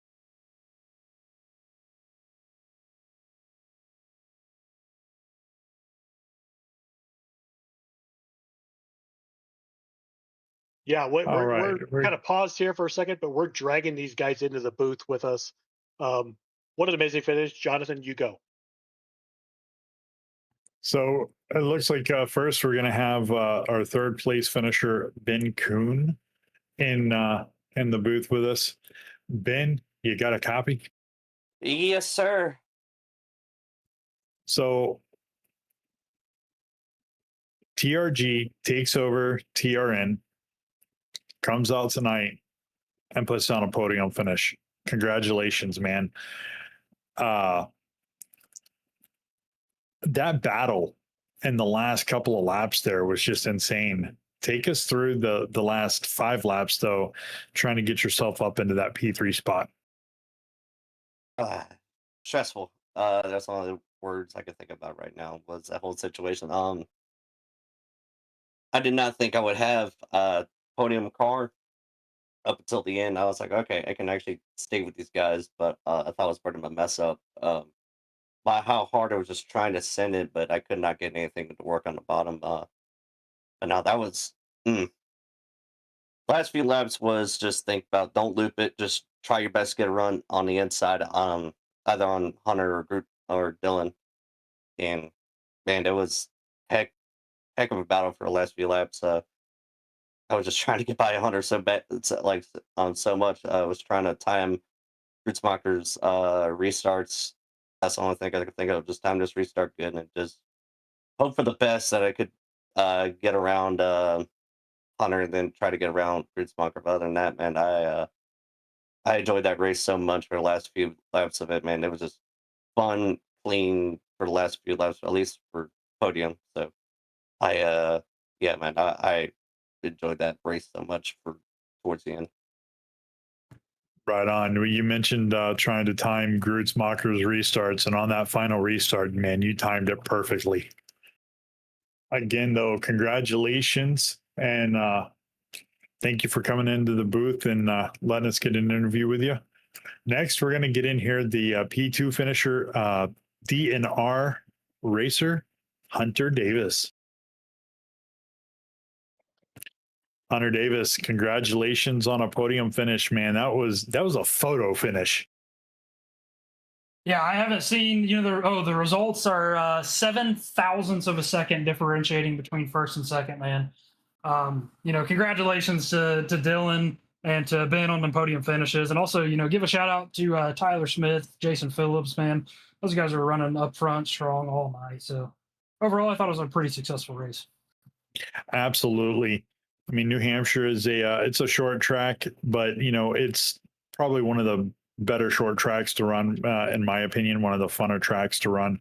Yeah, we're kind of paused here for a second, but we're dragging these guys into the booth with us. What an amazing finish. Jonathan, you go. So it looks like first we're going to have our third place finisher, Ben Kuhn, in the booth with us. Ben, you got a copy? Yes, sir. So TRG takes over TRN, comes out tonight, and puts down a podium finish. Congratulations, man. That battle in the last couple of laps there was just insane. Take us through the last 5 laps, though, trying to get yourself up into that P3 spot. Stressful. That's one of the words I could think about right now was that whole situation. I did not think I would have a podium car up until the end. I was like, okay, I can actually stay with these guys, but I thought it was part of a mess up. By how hard I was just trying to send it, but I could not get anything to work on the bottom. But now that was last few laps was just think about don't loop it, just try your best to get a run on the inside, either on Hunter or Dylan. And man, it was heck of a battle for the last few laps. I was just trying to get by Hunter so bad, so much. I was trying to time Grutzmacher's restarts. That's the only thing I could think of. Just time this restart good and just hope for the best that I could get around Hunter and then try to get around Grutzmacher. But other than that, man, I enjoyed that race so much for the last few laps of it, man. It was just fun, clean for the last few laps, at least for podium. So I enjoyed that race so much for towards the end. Right on. You mentioned trying to time Grutzmacher's restarts, and on that final restart, man, you timed it perfectly. Again, though, congratulations, and thank you for coming into the booth and letting us get an interview with you. Next, we're going to get in here the P2 finisher, DNR racer, Hunter Davis. Hunter Davis, congratulations on a podium finish, man. That was a photo finish. Yeah, I haven't seen, the results are 7 thousandths of a second differentiating between first and second, man. Congratulations to Dylan and to Ben on the podium finishes. And also, give a shout out to Tyler Smith, Jason Phillips, man. Those guys were running up front strong all night. So overall, I thought it was a pretty successful race. Absolutely. I mean, New Hampshire is it's a short track, but it's probably one of the better short tracks to run, in my opinion, one of the funner tracks to run.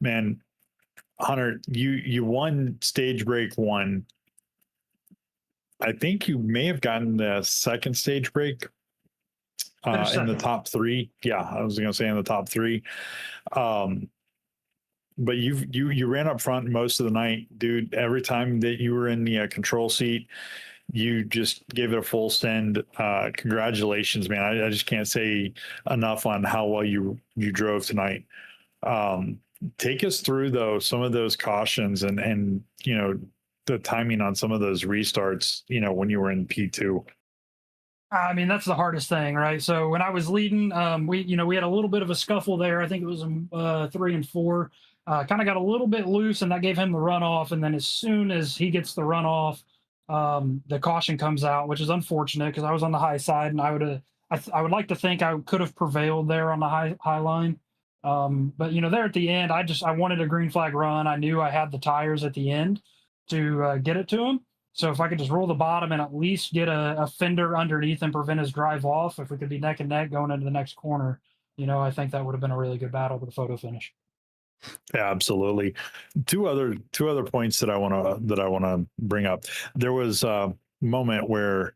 Man, Hunter, you won stage break 1. I think you may have gotten the second stage break in the top 3. Yeah, I was gonna say in the top 3. But you ran up front most of the night, dude. Every time that you were in the control seat, you just gave it a full send. Congratulations, man. I just can't say enough on how well you drove tonight. Take us through though some of those cautions and the timing on some of those restarts, when you were in P2. I mean, that's the hardest thing, right? So when I was leading, we had a little bit of a scuffle there. I think it was 3 and 4. Kind of got a little bit loose, and that gave him the runoff. And then as soon as he gets the runoff, the caution comes out, which is unfortunate because I was on the high side, and I would like to think I could have prevailed there on the high line. But there at the end, I wanted a green flag run. I knew I had the tires at the end to get it to him. So if I could just roll the bottom and at least get a fender underneath and prevent his drive off, if we could be neck and neck going into the next corner, I think that would have been a really good battle with a photo finish. Yeah, absolutely. Two other points that I want to bring up. There was a moment where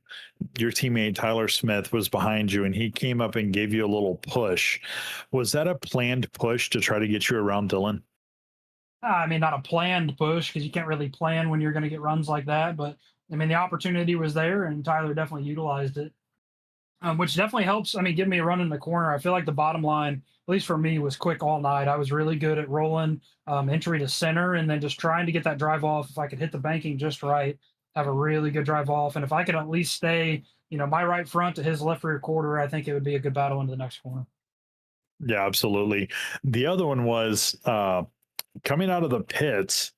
your teammate Tyler Smith was behind you and he came up and gave you a little push. Was that a planned push to try to get you around Dylan? I mean, not a planned push because you can't really plan when you're going to get runs like that. But I mean, the opportunity was there, and Tyler definitely utilized it, which definitely helps. I mean, give me a run in the corner. I feel like the bottom line, at least for me, was quick all night. I was really good at rolling entry to center and then just trying to get that drive off. If I could hit the banking just right, have a really good drive off. And if I could at least stay, my right front to his left rear quarter, I think it would be a good battle into the next corner. Yeah, absolutely. The other one was coming out of the pits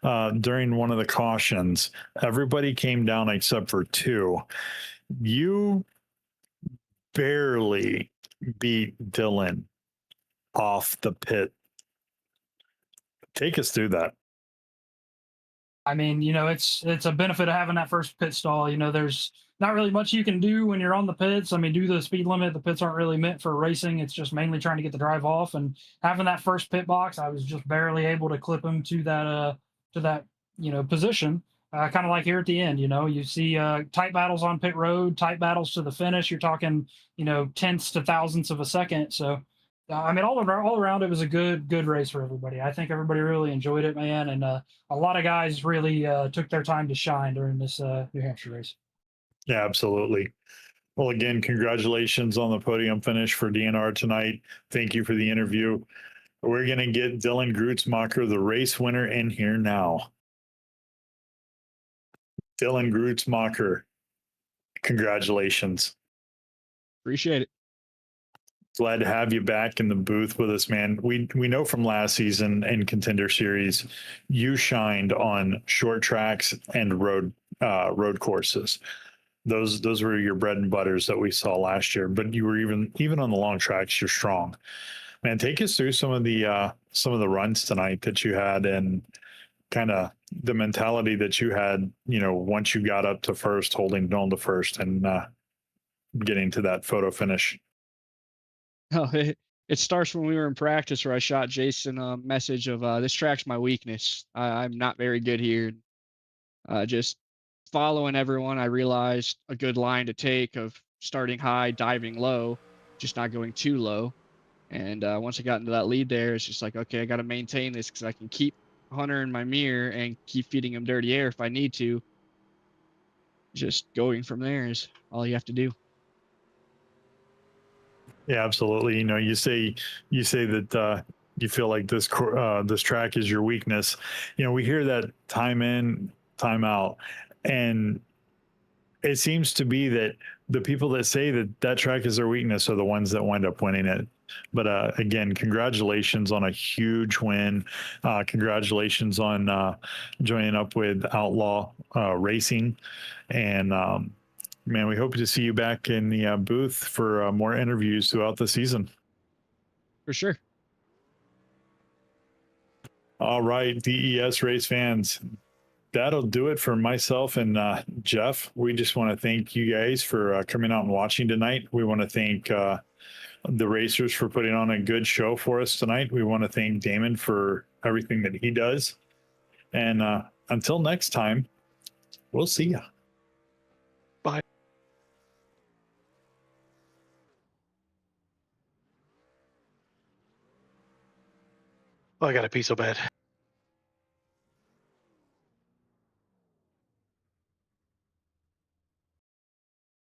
during one of the cautions. Everybody came down except for 2. You barely beat Dylan off the pit. Take us through that. I mean, it's a benefit of having that first pit stall. There's not really much you can do when you're on the pits. I mean, due to the speed limit, the pits aren't really meant for racing. It's just mainly trying to get the drive off. And having that first pit box, I was just barely able to clip him to that position. Kind of like here at the end, you see tight battles on pit road, tight battles to the finish. You're talking, tenths to thousandths of a second. So, I mean, all around, it was a good race for everybody. I think everybody really enjoyed it, man. And a lot of guys really took their time to shine during this New Hampshire race. Yeah, absolutely. Well, again, congratulations on the podium finish for DNR tonight. Thank you for the interview. We're going to get Dylan Grutzmacher, the race winner, in here now. Dylan Grutzmacher, congratulations. Appreciate it. Glad to have you back in the booth with us, man. We know from last season in Contender Series, you shined on short tracks and road courses. Those were your bread and butters that we saw last year. But you were even on the long tracks, you're strong. Man, take us through some of the runs tonight that you had and kind of the mentality that you had, once you got up to first, holding on to first and getting to that photo finish. Oh, it starts when we were in practice where I shot Jason a message of this track's my weakness. I'm not very good here. Just following everyone, I realized a good line to take of starting high, diving low, just not going too low. And once I got into that lead there, it's just like, okay, I got to maintain this because I can keep Hunter in my mirror and keep feeding him dirty air if I need to. Just going from there is all you have to do. Yeah, absolutely. You say that you feel like this track is your weakness. We hear that time in, time out, and it seems to be that the people that say that that track is their weakness are the ones that wind up winning it. But again, congratulations on a huge win. Congratulations on joining up with Outlaw Racing. And man, we hope to see you back in the booth for more interviews throughout the season. For sure. All right, DES race fans. That'll do it for myself and Jeff. We just want to thank you guys for coming out and watching tonight. We want to thank the racers for putting on a good show for us tonight. We want to thank Damon for everything that he does. And until next time, we'll see ya. Bye. Oh, I got to pee so bad.